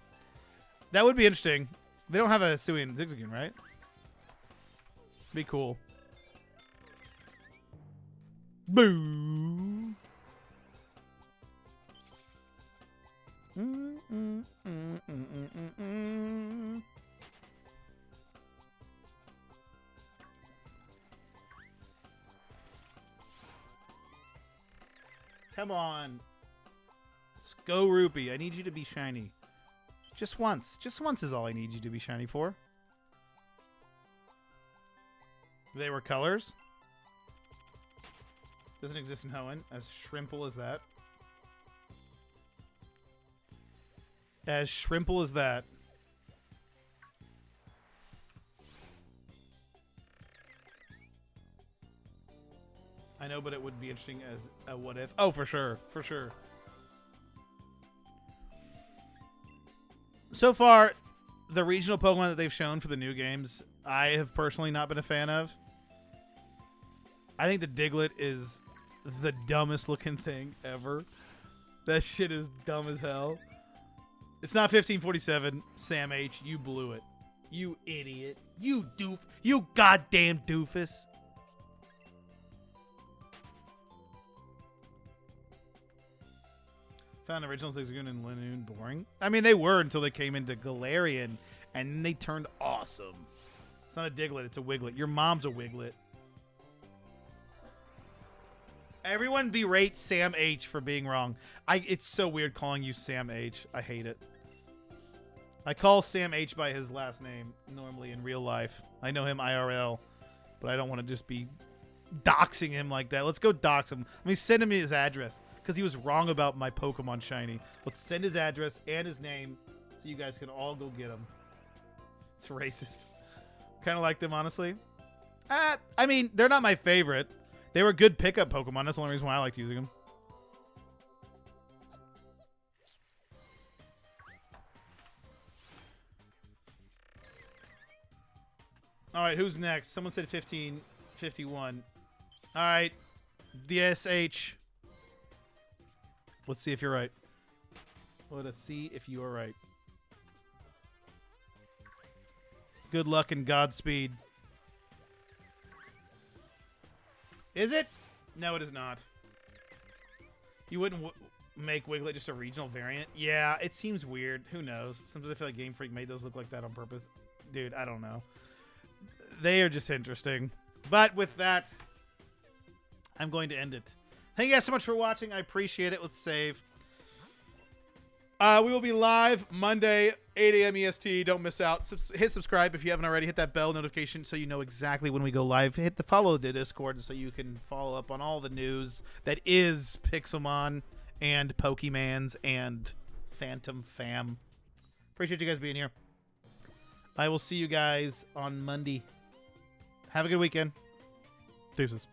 That would be interesting. They don't have a Hisui and Zigzagoon, right? Be cool. Boo. Come on. Skorupi, I need you to be shiny. Just once. Just once is all I need you to be shiny for. They were colors. Doesn't exist in Hoenn. As shrimple as that. As shrimple as that. I know, but it would be interesting as a what if. Oh, for sure. For sure. So far, the regional Pokemon that they've shown for the new games, I have personally not been a fan of. I think the Diglett is the dumbest looking thing ever. That shit is dumb as hell. It's not 1547. Sam H, you blew it. You idiot. You doof. You goddamn doofus. Found original Zigzagoon and Linoon boring. I mean, they were until they came into Galarian, and they turned awesome. It's not a Diglett, it's a Wiglet. Your mom's a Wiglet. Everyone berate Sam H for being wrong. It's so weird calling you Sam H. I hate it. I call Sam H by his last name normally in real life. I know him IRL, but I don't want to just be doxing him like that. Let's go dox him. Let me send him his address because he was wrong about my Pokemon Shiny. Let's send his address and his name so you guys can all go get him. It's racist. Kind of like them, honestly. I mean, they're not my favorite. They were good pickup Pokemon. That's the only reason why I liked using them. All right, who's next? Someone said 1551. All right, DSH. Let's see if you're right. Let us see if you are right. Good luck and Godspeed. Is it? No, it is not. You wouldn't make Wiglet just a regional variant? Yeah, it seems weird. Who knows? Sometimes I feel like Game Freak made those look like that on purpose. Dude, I don't know. They are just interesting. But with that, I'm going to end it. Thank you guys so much for watching. I appreciate it. Let's save. We will be live Monday 8 a.m. EST. Don't miss out. Hit subscribe if you haven't already. Hit that bell notification so you know exactly when we go live. Hit the follow the Discord so you can follow up on all the news that is Pixelmon and Pokemans and Phantom Fam. Appreciate you guys being here. I will see you guys on Monday. Have a good weekend. Deuces.